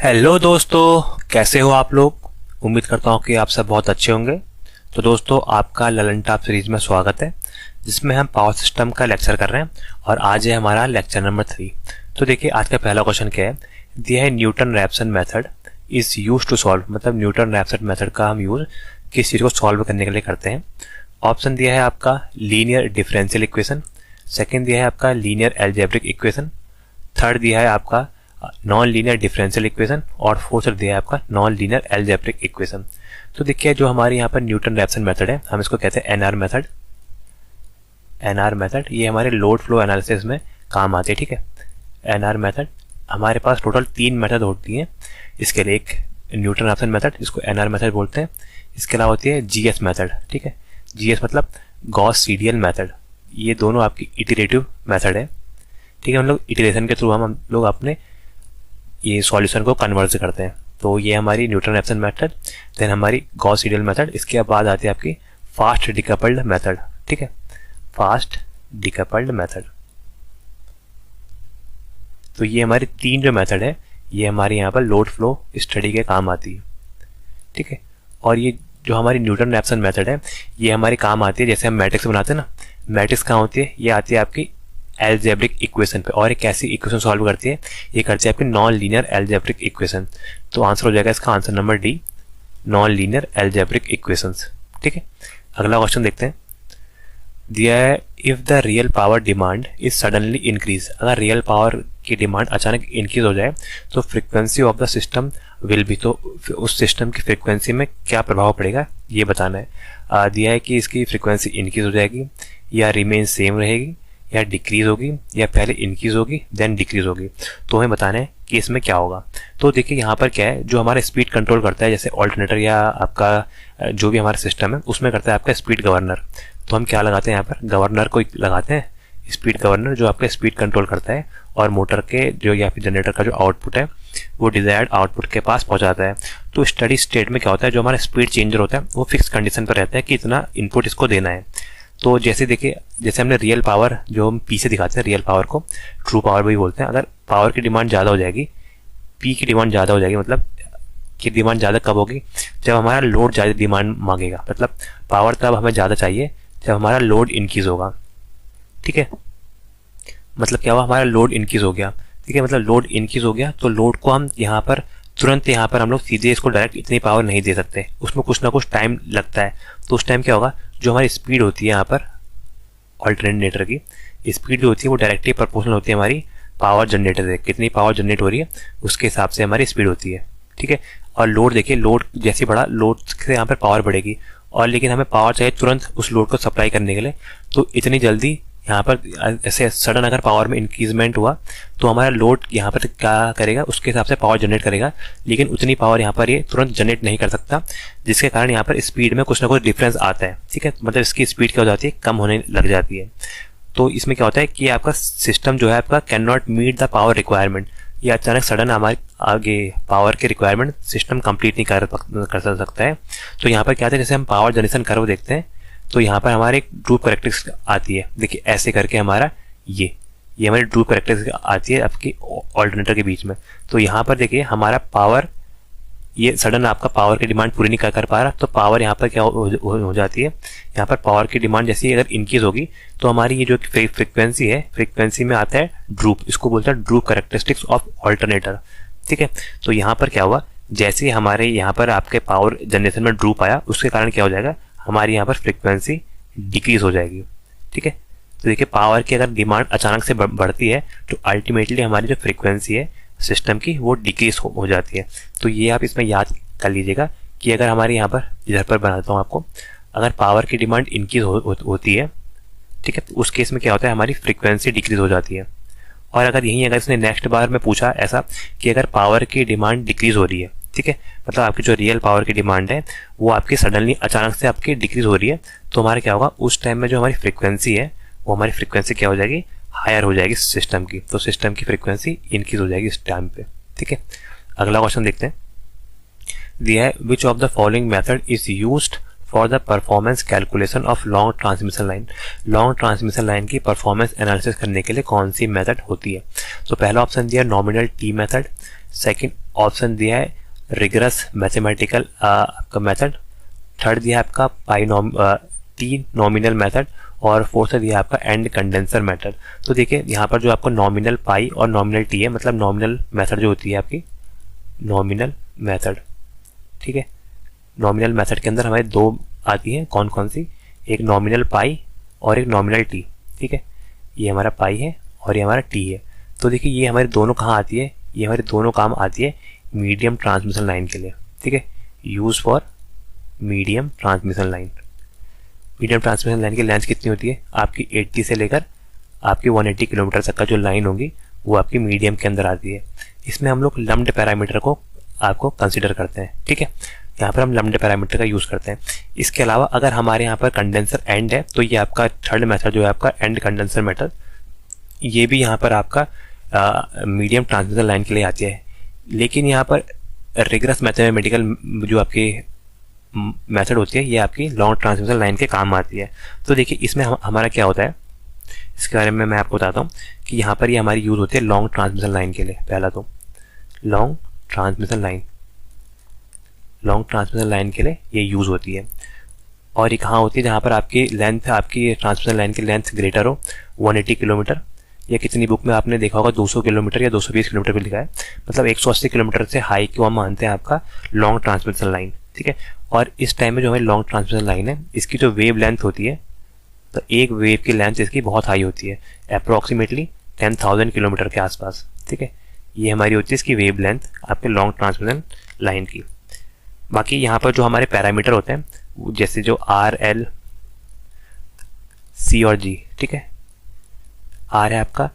Hello दोस्तों, कैसे हो आप लोग। उम्मीद करता हूँ कि आप सब बहुत अच्छे होंगे। तो दोस्तों, आपका ललन टॉप सीरीज में स्वागत है, जिसमें हम पावर सिस्टम का लेक्चर कर रहे हैं और आज है हमारा लेक्चर नंबर 3। तो देखिए, आज का पहला क्वेश्चन क्या है, दिया है Newton Raphson method is use to solve, मतलब न्यूटन रैप्सन मेथड का हम यूज किस चीज़ को सॉल्व करने के लिए करते हैं। ऑप्शन दिया है आपका लीनियर डिफरेंशियल इक्वेशन, सेकेंड दिया है आपका लीनियर एल्जेब्रिक इक्वेशन, थर्ड दिया है आपका नॉन लीनियर डिफरेंशियल इक्वेशन और फोर्थ दिया है आपका नॉन लीनियर एल्जेब्रिक इक्वेशन। तो देखिए, जो हमारे यहाँ पर न्यूटन रैप्सन मेथड है, हम इसको कहते हैं एनआर मेथड। एनआर मेथड ये हमारे लोड फ्लो एनालिसिस में काम आते हैं। ठीक है, एनआर मेथड हमारे पास टोटल 3 मेथड होती हैं इसके लिए। एक न्यूटन रैप्सन मेथड, इसको एनआर मेथड बोलते हैं। इसके अलावा होती है जीएस मेथड। ठीक है, जीएस मतलब गॉस सीडीएल मेथड। ये दोनों आपकी इटरेटिव मेथड है। ठीक है, हम लोग इटरेशन के थ्रू हम लोग अपने ये सॉल्यूशन को कन्वर्ट करते हैं। तो ये हमारी न्यूटन रैप्सन मेथड, देन हमारी गॉस सीडीएल मेथड। इसके बाद आती है आपकी फास्ट डिकपल्ड मेथड। ठीक है, फास्ट डिकपल्ड मेथड। तो ये हमारी 3 जो मेथड है, ये हमारे यहाँ पर लोड फ्लो स्टडी के काम आती है। ठीक है, और ये जो हमारी न्यूटन रैप्सन मेथड है, ये हमारे काम आती है जैसे हम मैट्रिक्स बनाते हैं ना। मैट्रिक्स कहाँ होती है, ये आती है आपकी एल्जेब्रिक इक्वेशन पे। और एक कैसी इक्वेशन सॉल्व करती है, ये करती है आपकी नॉन लीनियर एल्जेब्रिक इक्वेशन। तो आंसर हो जाएगा इसका answer number D, non linear algebraic equations. ठीक है, अगला क्वेश्चन देखते हैं। दिया है if the real power demand is suddenly increase, अगर रियल पावर की डिमांड अचानक इंक्रीज हो जाए तो frequency of the system will भी, तो उस सिस्टम की फ्रीक्वेंसी में क्या प्रभाव पड़ेगा ये बताना है। दिया है कि इसकी फ्रीक्वेंसी इंक्रीज हो जाएगी या रिमेन सेम रहेगी या डिक्रीज होगी या पहले इंक्रीज होगी देन डिक्रीज होगी। तो हमें बताना है कि इसमें क्या होगा। तो देखिए, यहाँ पर क्या है, जो हमारा स्पीड कंट्रोल करता है, जैसे ऑल्टरनेटर या आपका जो भी हमारा सिस्टम है, उसमें करता है आपका स्पीड गवर्नर। तो हम क्या लगाते हैं यहाँ पर, गवर्नर को लगाते हैं, स्पीड गवर्नर, जो आपका स्पीड कंट्रोल करता है और मोटर के जो या फिर जनरेटर का जो आउटपुट है वो डिजायर्ड आउटपुट के पास पहुंचाता है। तो स्टडी स्टेट में क्या होता है, जो हमारा स्पीड चेंजर होता है वो फिक्स कंडीशन पर रहता है कि इतना इनपुट इसको देना है। तो जैसे देखिए, जैसे हमने रियल पावर जो हम पी से दिखाते हैं, रियल पावर को ट्रू पावर भी बोलते हैं। अगर पावर की डिमांड ज़्यादा हो जाएगी, पी की डिमांड ज़्यादा हो जाएगी, मतलब की डिमांड ज़्यादा कब होगी, जब हमारा लोड ज़्यादा डिमांड मांगेगा। मतलब पावर तब हमें ज़्यादा चाहिए जब हमारा लोड इंक्रीज होगा। ठीक है, मतलब क्या हुआ, हमारा लोड इंक्रीज हो गया। ठीक है, मतलब लोड इंक्रीज हो गया तो लोड को हम यहाँ पर तुरंत यहाँ पर हम लोग सीधे इसको डायरेक्ट इतनी पावर नहीं दे सकते, उसमें कुछ ना कुछ टाइम लगता है। तो उस टाइम क्या होगा, जो हमारी स्पीड होती है यहाँ पर ऑल्टरनेटर की स्पीड जो होती है वो डायरेक्टली प्रोपोर्शनल होती है हमारी पावर जनरेटर से, कितनी पावर जनरेट हो रही है उसके हिसाब से हमारी स्पीड होती है। ठीक है, और लोड देखिए, लोड जैसे बढ़ा, लोड से यहाँ पर पावर बढ़ेगी, और लेकिन हमें पावर चाहिए तुरंत उस लोड को सप्लाई करने के लिए। तो इतनी जल्दी यहाँ पर ऐसे सडन अगर पावर में इंक्रीजमेंट हुआ तो हमारा लोड यहाँ पर क्या करेगा, उसके हिसाब से पावर जनरेट करेगा, लेकिन उतनी पावर यहाँ पर ये तुरंत जनरेट नहीं कर सकता, जिसके कारण यहाँ पर स्पीड में कुछ ना कुछ डिफरेंस आता है। ठीक है, मतलब इसकी स्पीड क्या हो जाती है, कम होने लग जाती है। तो इसमें क्या होता है कि आपका सिस्टम जो है आपका can not meet the power requirement, या अचानक सडन हमारे आगे पावर के रिक्वायरमेंट सिस्टम कंप्लीट नहीं कर सकता है। तो यहाँ पर क्या आता है, जैसे हम पावर जनरेशन कर्व देखते हैं तो यहाँ पर हमारे एक ड्रूप कैरेक्टरिस्टिक आती है। देखिए, ऐसे करके हमारा ये हमारी ड्रूप कैरेक्टरिस्टिक आती है आपकी ऑल्टरनेटर के बीच में। तो यहाँ पर देखिए, हमारा पावर, ये सडन आपका पावर की डिमांड पूरी नहीं कर पा रहा, तो पावर यहाँ पर क्या हो जाती है, यहाँ पर पावर की डिमांड जैसी अगर इंक्रीज होगी तो हमारी ये जो फ्रीक्वेंसी है, फ्रीक्वेंसी में आता है ड्रूप, इसको बोलते हैं ड्रूप कैरेक्टरिस्टिक्स ऑफ ऑल्टरनेटर। ठीक है, तो यहाँ पर क्या हुआ, जैसे हमारे यहाँ पर आपके पावर जनरेशन में ड्रूप आया, उसके कारण क्या हो जाएगा, हमारी यहाँ पर फ्रीक्वेंसी डिक्रीज हो जाएगी। ठीक है, तो देखिए, पावर की अगर डिमांड अचानक से बढ़ती है तो अल्टीमेटली हमारी जो फ्रीक्वेंसी है सिस्टम की वो डिक्रीज हो जाती है। तो ये आप इसमें याद कर लीजिएगा कि अगर हमारे यहाँ पर, इधर पर बनाता हूँ आपको, अगर पावर की डिमांड इंक्रीज होती है, ठीक है, तो उस केस में क्या होता है, हमारी फ्रीक्वेंसी डिक्रीज हो जाती है। और अगर इसने नेक्स्ट बार में पूछा ऐसा कि अगर पावर की डिमांड डिक्रीज हो रही है, ठीक है, मतलब आपकी जो रियल पावर की डिमांड है वो आपकी सडनली अचानक से आपकी डिक्रीज हो रही है, तो हमारा क्या होगा, उस टाइम में जो हमारी फ्रीक्वेंसी है वो हमारी फ्रीक्वेंसी क्या हो जाएगी, हायर हो जाएगी सिस्टम की। तो सिस्टम की फ्रीक्वेंसी इंक्रीज हो जाएगी इस टाइम पे। ठीक है, अगला क्वेश्चन देखते हैं। दिया है which of the following method is used for the performance calculation of long transmission line. Long transmission line की परफॉर्मेंस एनालिसिस करने के लिए कौन सी मेथड होती है। तो पहला ऑप्शन दिया nominal T method, second option दिया है रिगरस मैथमेटिकल आपका मेथड, थर्ड दिया है आपका टी नॉमिनल मेथड, और फोर्थ दिया है आपका एंड कंडेंसर मेथड। तो देखिए यहाँ पर जो आपको नॉमिनल पाई और नॉमिनल टी है, मतलब नॉमिनल मेथड जो होती है आपकी नॉमिनल मेथड, ठीक है। नॉमिनल मेथड के अंदर हमारे दो आती हैं, कौन कौन सी, एक नॉमिनल पाई और एक नॉमिनल टी, ठीक है। ये हमारा पाई है और ये हमारा टी है। तो देखिए ये हमारे दोनों कहाँ आती है, ये हमारे दोनों काम आती है मीडियम ट्रांसमिशन लाइन के लिए, ठीक है। Use for medium transmission line. Medium transmission line की लेंथ कितनी होती है आपकी 80 से लेकर आपकी 180 किलोमीटर तक का जो लाइन होगी वो आपकी मीडियम के अंदर आती है। इसमें हम लोग लम्प्ड पैरामीटर को आपको कंसिडर करते हैं, ठीक है। यहाँ पर हम लम्प्ड पैरामीटर का यूज़ करते हैं। इसके अलावा अगर हमारे यहाँ पर कंडेंसर एंड है तो ये आपका थर्ड मेथड जो है आपका एंड कंडेंसर मेथड, ये भी यहाँ पर आपका मीडियम ट्रांसमिशन लाइन के लिए आती है। लेकिन यहाँ पर रिगरस मैथमेटिकल जो आपकी मेथड होती है ये आपकी लॉन्ग ट्रांसमिशन लाइन के काम आती है। तो देखिए इसमें हमारा क्या होता है, इसके बारे में मैं आपको बताता हूँ कि यहाँ पर ये हमारी यूज़ होती है लॉन्ग ट्रांसमिशन लाइन के लिए। पहला तो लॉन्ग ट्रांसमिशन लाइन के लिए ये यूज़ होती है। और ये कहाँ होती है, जहाँ पर आपकी लेंथ, आपकी ट्रांसमिशन लाइन की लेंथ ग्रेटर हो 180 किलोमीटर, या कितनी बुक में आपने देखा होगा 200 किलोमीटर या 220 किलोमीटर भी लिखा है, मतलब 180 किलोमीटर से हाई को हम मानते हैं आपका लॉन्ग ट्रांसमिशन लाइन, ठीक है। और इस टाइम में जो हमारी लॉन्ग ट्रांसमिशन लाइन है इसकी जो वेव लेंथ होती है, तो एक वेव की लेंथ इसकी बहुत हाई होती है, अप्रॉक्सीमेटली 10,000 किलोमीटर के आसपास, ठीक है। ये हमारी होती है इसकी वेव लेंथ आपके लॉन्ग ट्रांसमिशन लाइन की। बाकी यहाँ पर जो हमारे पैरामीटर होते हैं जैसे जो आर, एल, सी और जी, ठीक है। आर है आपका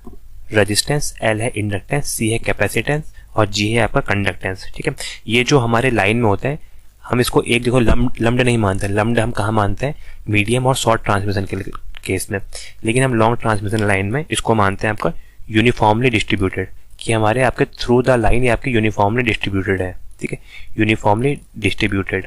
रेजिस्टेंस, एल है इंडक्टेंस, सी है कैपेसिटेंस और जी है आपका कंडक्टेंस, ठीक है। ये जो हमारे लाइन में होते हैं हम इसको एक देखो लम्प्ड नहीं मानते। लम्प्ड हम कहाँ मानते हैं, मीडियम और शॉर्ट ट्रांसमिशन के केस में। लेकिन हम लॉन्ग ट्रांसमिशन लाइन में इसको मानते हैं आपका यूनिफॉर्मली डिस्ट्रीब्यूटेड, कि हमारे आपके थ्रू द लाइन ये आपकी यूनिफॉर्मली डिस्ट्रीब्यूटेड है, ठीक है, यूनिफॉर्मली डिस्ट्रीब्यूटेड।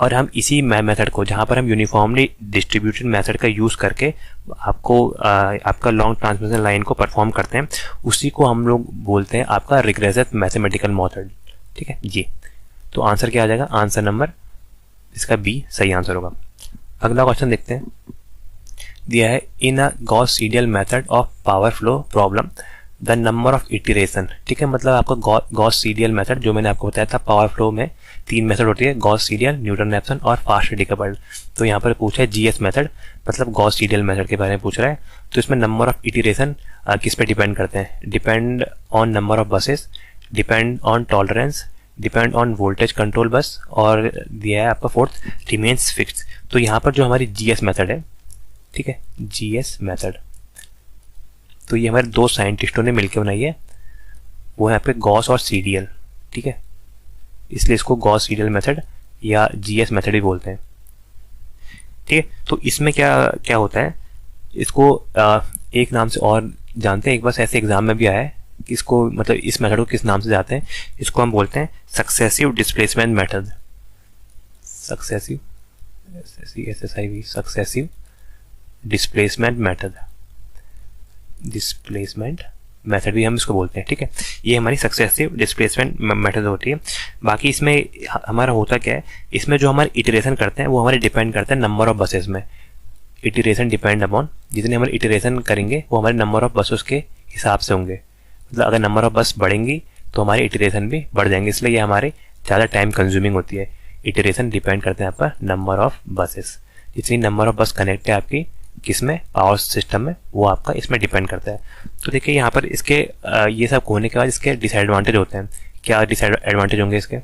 और हम इसी मेथड को, जहाँ पर हम यूनिफॉर्मली डिस्ट्रीब्यूटेड मेथड का यूज़ करके आपको आपका लॉन्ग ट्रांसमिशन लाइन को परफॉर्म करते हैं, उसी को हम लोग बोलते हैं आपका रिग्रेसिव मैथमेटिकल मेथड, ठीक है जी। तो आंसर क्या आ जाएगा, आंसर नंबर इसका बी सही आंसर होगा। अगला क्वेश्चन देखते हैं, दिया है in a Gauss Seidel method of power flow problem the number of iteration, ठीक है। मतलब आपका गॉस सीडियल मेथड जो मैंने आपको बताया था, पावर फ्लो में 3 मेथड होती है, गॉस सीडियल, न्यूटन रैप्सन और फास्ट डिकपल्ड। तो यहाँ पर पूछा है जीएस मेथड, मतलब गॉस सीडियल मेथड के बारे में पूछ रहा है। तो इसमें नंबर ऑफ इटरेशन किस पे डिपेंड करते हैं, depend on number of buses, depend on tolerance, depend on voltage control bus, और दिया है आपका फोर्थ रिमेन्स फिक्स्ड। तो यहाँ पर जो हमारी जीएस मेथड है, ठीक है, जीएस मेथड, तो ये हमारे 2 साइंटिस्टों ने मिलकर बनाई है, वो है आपके गॉस और सीडियल, ठीक है। इसलिए इसको गॉस सीडियल मेथड या जीएस मेथड भी बोलते हैं, ठीक है। तो इसमें क्या क्या होता है, इसको एक नाम से और जानते हैं, एक बार ऐसे एग्जाम में भी आया है कि इसको, मतलब इस मेथड को किस नाम से जाते हैं, इसको हम बोलते हैं successive displacement method, successive successive displacement method भी हम इसको बोलते हैं, ठीक है। ये हमारी सक्सेसिव डिस्प्लेसमेंट मेथड होती है। बाकी इसमें हमारा होता क्या है, इसमें जो हमारे इटरेशन करते हैं वो हमारे डिपेंड करते हैं नंबर ऑफ बसेस में। इटरेशन डिपेंड अपॉन, जितने हमारे इटरेशन करेंगे वो हमारे नंबर ऑफ बसेस के हिसाब से होंगे। मतलब अगर नंबर ऑफ बस बढ़ेंगी तो हमारी इटरेशन भी बढ़ जाएंगे, इसलिए ये हमारे ज़्यादा टाइम कंज्यूमिंग होती है। इटरेशन डिपेंड करते हैं आपका नंबर ऑफ बसेस, जितनी नंबर ऑफ बस कनेक्ट है आपकी किस में, पावर सिस्टम में, वो आपका इसमें डिपेंड करता है। तो देखिए यहाँ पर इसके ये सब होने के बाद इसके डिसएडवांटेज होते हैं। क्या डिसएडवांटेज होंगे इसके,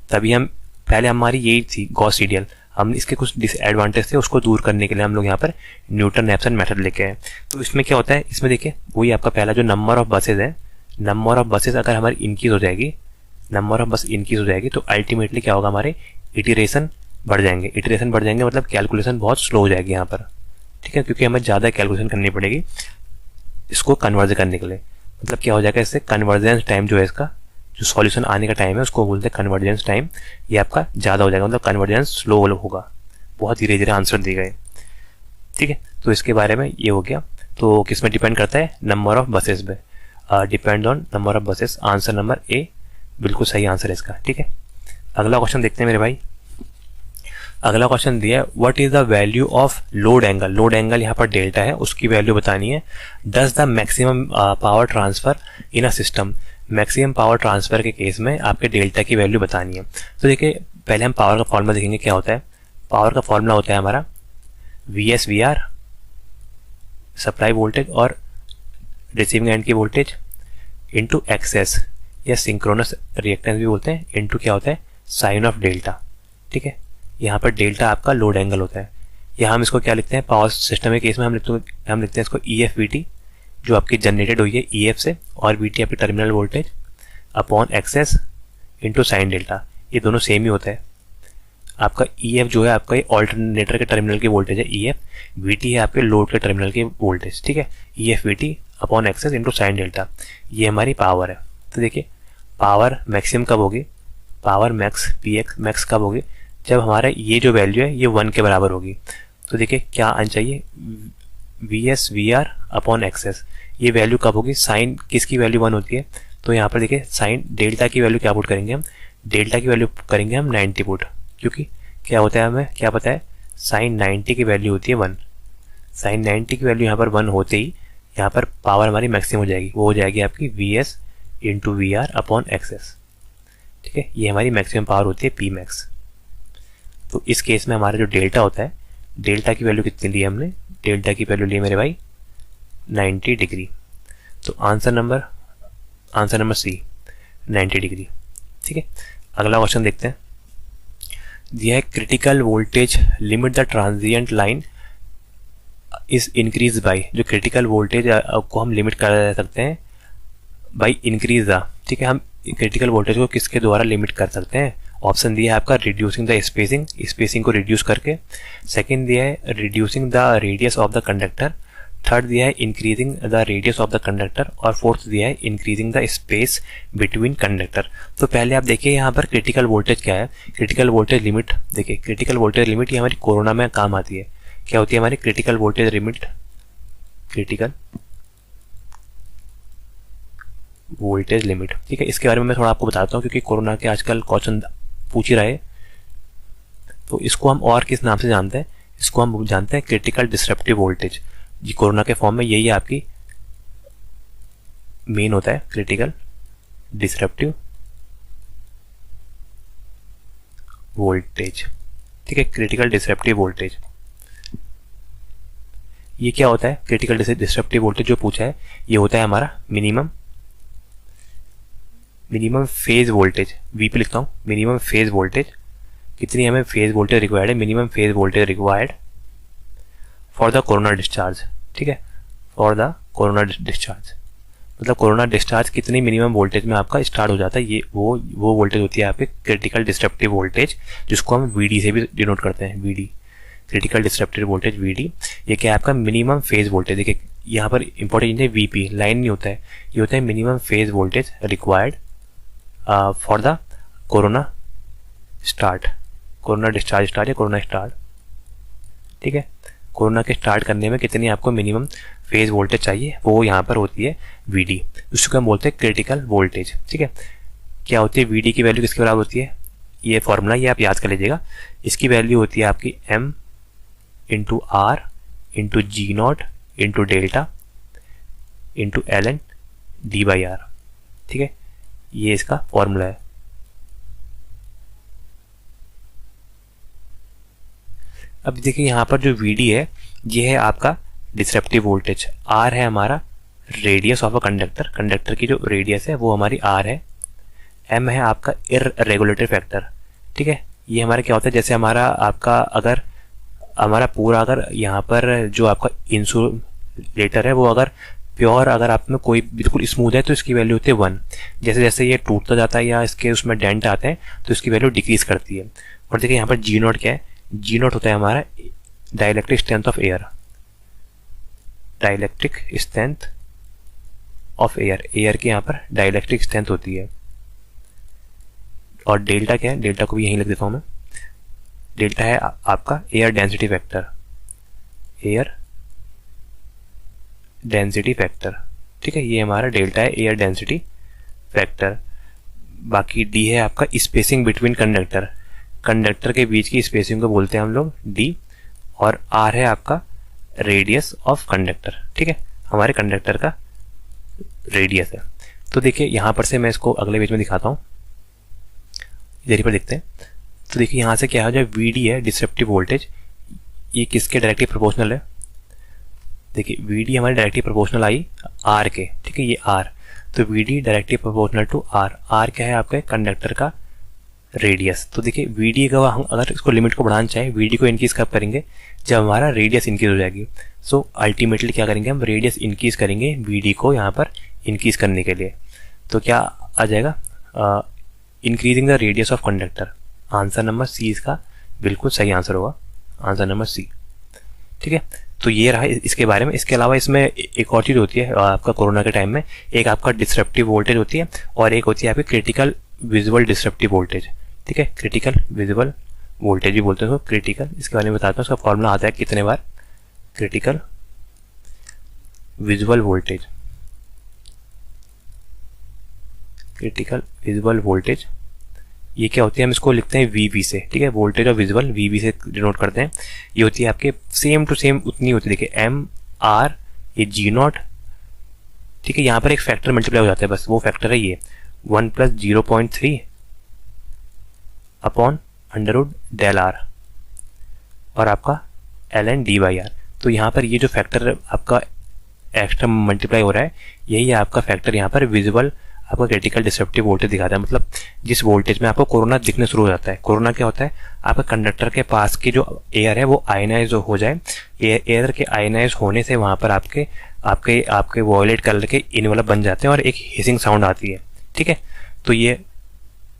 तभी हम पहले हमारी यही थी गॉस सीडियल, हम इसके कुछ डिसएडवांटेज थे उसको दूर करने के लिए हम लोग यहाँ पर न्यूटन रैप्सन मेथड लेके आए। तो इसमें क्या होता है, इसमें देखिए वही आपका पहला जो नंबर ऑफ बसेज है, नंबर ऑफ बसेज अगर हमारी इंक्रीज हो जाएगी, नंबर ऑफ बस इंक्रीज हो जाएगी, तो अल्टीमेटली क्या होगा, हमारे इटरेशन बढ़ जाएंगे। इटरेशन बढ़ जाएंगे मतलब कैलकुलेशन बहुत स्लो हो जाएगी यहाँ पर, ठीक है, क्योंकि हमें ज़्यादा कैलकुलेशन करनी पड़ेगी इसको कन्वर्ज करने के लिए। मतलब क्या हो जाएगा, इससे कन्वर्जेंस टाइम जो है, इसका जो सॉल्यूशन आने का टाइम है उसको बोलते हैं कन्वर्जेंस टाइम, ये आपका ज़्यादा हो जाएगा, मतलब कन्वर्जेंस स्लो होगा, बहुत धीरे धीरे आंसर दिए गए, ठीक है। तो इसके बारे में ये हो गया। तो किस में डिपेंड करता है, नंबर ऑफ बसेस पे, depend on number of buses, answer number A बिल्कुल सही आंसर है इसका। ठीक है, अगला क्वेश्चन देखते हैं मेरे भाई। अगला क्वेश्चन दिया है what is the value of load angle. Load angle यहाँ पर डेल्टा है, उसकी वैल्यू बतानी है। Does the maximum power transfer in a system. Maximum power transfer के केस में आपके डेल्टा की वैल्यू बतानी है। तो देखिए पहले हम पावर का फॉर्मूला देखेंगे क्या होता है। पावर का फॉर्मूला होता है हमारा V S V R supply voltage और रिसीविंग एंड की वोल्टेज इंटू एक्सेस या सिंक्रोनस रिएक्टेंस भी बोलते हैं, इंटू क्या होता है साइन ऑफ डेल्टा। ठीक है, यहाँ पर डेल्टा आपका लोड एंगल होता है। यहाँ हम इसको क्या लिखते हैं, पावर सिस्टम के केस में हम लिखते हैं इसको ई एफ वी टी, जो आपकी जनरेटेड हुई है ई एफ से, और वी टी आपकी terminal voltage upon access into sine delta. ये दोनों सेम ही होता है। आपका ई एफ जो है आपका ऑल्टरनेटर के टर्मिनल की वोल्टेज है ई एफ, वी टी है आपके लोड के टर्मिनल की वोल्टेज। ठीक है, E F we T upon access into sine delta, ये हमारी पावर है। तो देखिए पावर मैक्सिमम कब होगी, power max P x max कब होगी, जब हमारा ये जो वैल्यू है ये 1 के बराबर होगी। तो देखिए क्या आना चाहिए, V S V R upon X S, ये वैल्यू कब होगी, साइन किसकी वैल्यू 1 होती है। तो यहाँ पर देखिए साइन डेल्टा की वैल्यू क्या पुट करेंगे हम, डेल्टा की वैल्यू करेंगे हम 90 पुट, क्योंकि क्या होता है हमें क्या पता है, साइन 90 की वैल्यू होती है 1। साइन 90 की वैल्यू यहाँ पर 1 होते ही यहाँ पर पावर हमारी मैक्सिमम हो जाएगी, वो हो जाएगी आपकी V S into V R upon X S. ठीक है, ये हमारी मैक्सिमम पावर होती है पी मैक्स। तो इस केस में हमारा जो डेल्टा होता है, डेल्टा की वैल्यू कितनी ली है हमने, डेल्टा की वैल्यू ली है मेरे भाई 90 डिग्री। तो आंसर नंबर सी 90 डिग्री। ठीक है, अगला क्वेश्चन देखते हैं। दिया है critical voltage limit the transient line is increase by. जो क्रिटिकल वोल्टेज को हम लिमिट कर सकते हैं बाई इंक्रीज द। ठीक है, हम क्रिटिकल वोल्टेज को किसके द्वारा लिमिट कर सकते हैं। ऑप्शन दिया है आपका रिड्यूसिंग द स्पेसिंग, स्पेसिंग को रिड्यूस करके। सेकंड दिया है reducing the radius of the conductor. Third दिया है increasing the radius of the conductor. और फोर्थ दिया है increasing the space between conductor. तो पहले आप देखिए यहाँ पर क्रिटिकल वोल्टेज क्या है, क्रिटिकल वोल्टेज लिमिट। देखिए क्रिटिकल वोल्टेज लिमिट ये हमारी कोरोना में काम आती है। क्या होती है हमारी critical voltage limit, critical voltage limit. ठीक है, इसके बारे में मैं थोड़ा आपको बताता हूँ, क्योंकि कोरोना के आजकल क्वेश्चन पूछ ही रहे। तो इसको हम और किस नाम से जानते हैं, इसको हम जानते हैं क्रिटिकल डिसरप्टिव वोल्टेज। जी कोरोना के फॉर्म में यही आपकी मेन होता है, क्रिटिकल डिसरप्टिव वोल्टेज। ठीक है, क्रिटिकल डिसरप्टिव वोल्टेज ये क्या होता है, क्रिटिकल डिसरप्टिव वोल्टेज जो पूछा है ये होता है हमारा मिनिमम फेज वोल्टेज। वी पे लिखता हूँ मिनिमम फेज वोल्टेज, कितनी हमें फेज वोल्टेज रिक्वायर्ड है, minimum phase voltage required for the corona discharge. ठीक है, फॉर द कोरोना डिस्चार्ज मतलब कोरोना डिस्चार्ज कितनी मिनिमम वोल्टेज में आपका स्टार्ट हो जाता है, ये वो वोल्टेज होती है आपकी क्रिटिकल डिसरप्टिव वोल्टेज, जिसको हम वीडी से भी डिनोट करते हैं। VD critical disruptive voltage VD, ये क्या है आपका मिनिमम फेज वोल्टेज। देखिए यहाँ पर इंपॉर्टेंट है वीपी, लाइन नहीं होता है, ये होता है minimum phase voltage required for the corona start, corona discharge start या कोरोना स्टार्ट। ठीक है, कोरोना के स्टार्ट करने में कितनी आपको मिनिमम फेज वोल्टेज चाहिए, वो यहाँ पर होती है वीडी, उसको हम बोलते हैं क्रिटिकल वोल्टेज। ठीक है, क्या होती है वीडी की वैल्यू किसके बराबर होती है, ये फॉर्मूला ये आप याद कर लीजिएगा। इसकी वैल्यू होती है आपकी M into R into G nought into delta into L N D by R. ठीक है, ये इसका फॉर्मूला है। अब देखिए यहाँ पर जो वीडी है ये है आपका डिसरप्टिव वोल्टेज, आर है हमारा radius of a conductor, conductor की जो रेडियस है वो हमारी आर है, एम है आपका इररेगुलेटरी फैक्टर। ठीक है, ये हमारा क्या होता है, जैसे हमारा आपका अगर हमारा पूरा अगर यहाँ पर जो आपका इंसुलेटर है वो अगर प्योर अगर आप में कोई बिल्कुल स्मूथ है तो इसकी वैल्यू होती है 1। जैसे जैसे ये टूटता जाता है या इसके उसमें डेंट आते हैं तो इसकी वैल्यू डिक्रीज करती है। और देखिए यहाँ पर जी नॉट क्या है, जी नॉट होता है हमारा dielectric strength of air, dielectric strength of air, air की यहाँ पर डाइलेक्ट्रिक स्ट्रेंथ होती है। और डेल्टा क्या है, डेल्टा को भी यहीं लिख देता हूँ मैं, डेल्टा है आपका air density factor, air density factor. ठीक है, ये हमारा डेल्टा है एयर डेंसिटी फैक्टर। बाकी डी है आपका स्पेसिंग बिटवीन कंडक्टर, कंडक्टर के बीच की स्पेसिंग को बोलते हैं हम लोग डी, और आर है आपका रेडियस ऑफ कंडक्टर, ठीक है, हमारे कंडक्टर का रेडियस है। तो देखिए यहाँ पर से मैं इसको अगले पेज में दिखाता हूँ, इधर पर देखते हैं। तो देखिए यहाँ से क्या हो जाए, वी डी है डिसरप्टिव वोल्टेज, ये किसके डायरेक्टली प्रोपोर्शनल है, देखिए वी डी हमारी डायरेक्टली प्रोपोर्शनल आई आर के, ठीक है, ये आर, तो V D directly proportional to R, R क्या है आपके कंडक्टर का रेडियस। तो देखिए वी डी का हम अगर इसको लिमिट को बढ़ाना चाहें, वी डी को इंक्रीज कब करेंगे, जब हमारा रेडियस इंक्रीज हो जाएगी। सो अल्टीमेटली क्या करेंगे, हम रेडियस इंक्रीज करेंगे वी डी को यहाँ पर इंक्रीज करने के लिए। तो क्या आ जाएगा, increasing the radius of conductor. Answer number C इसका बिल्कुल सही आंसर होगा, आंसर नंबर सी, ठीक है। तो ये रहा इसके बारे में। इसके अलावा इसमें एक और चीज़ होती है आपका कोरोना के टाइम में, एक आपका डिसरप्टिव वोल्टेज होती है और एक होती है आपकी क्रिटिकल विजुअल डिसरप्टिव वोल्टेज, ठीक है, क्रिटिकल विजुअल वोल्टेज भी बोलते हैं उसको, क्रिटिकल, इसके बारे में बताता हूँ। उसका फॉर्मूला आता है कितने बार, critical visual voltage, critical visual voltage, ये क्या होती है, हम इसको लिखते हैं वीवी से, ठीक है, वोल्टेज और विजुअल वीवी से डिनोट करते हैं। ये होती है आपके सेम टू सेम उतनी होती है, देखिए एम आर, ये जी नॉट, ठीक है, यहाँ पर एक फैक्टर मल्टीप्लाई हो जाता है, बस वो फैक्टर है ये 1 + 0.3 अपॉन अंडरवुड डेल आर और आपका ln d/r। तो यहाँ पर ये जो फैक्टर आपका एक्स्ट्रा मल्टीप्लाई हो रहा है, यही है आपका फैक्टर यहाँ पर विजुअल आपका क्रिटिकल डिसरप्टिव वोल्टेज दिखाता है। मतलब जिस वोल्टेज में आपको कोरोना दिखने शुरू हो जाता है, कोरोना क्या होता है, आपका कंडक्टर के पास की जो एयर है वो आयनाइज हो जाए, एयर के आयनाइज होने से वहाँ पर आपके आपके आपके वॉयलेट कलर के इनवलप बन जाते हैं और एक हिसिंग साउंड आती है, ठीक है। तो ये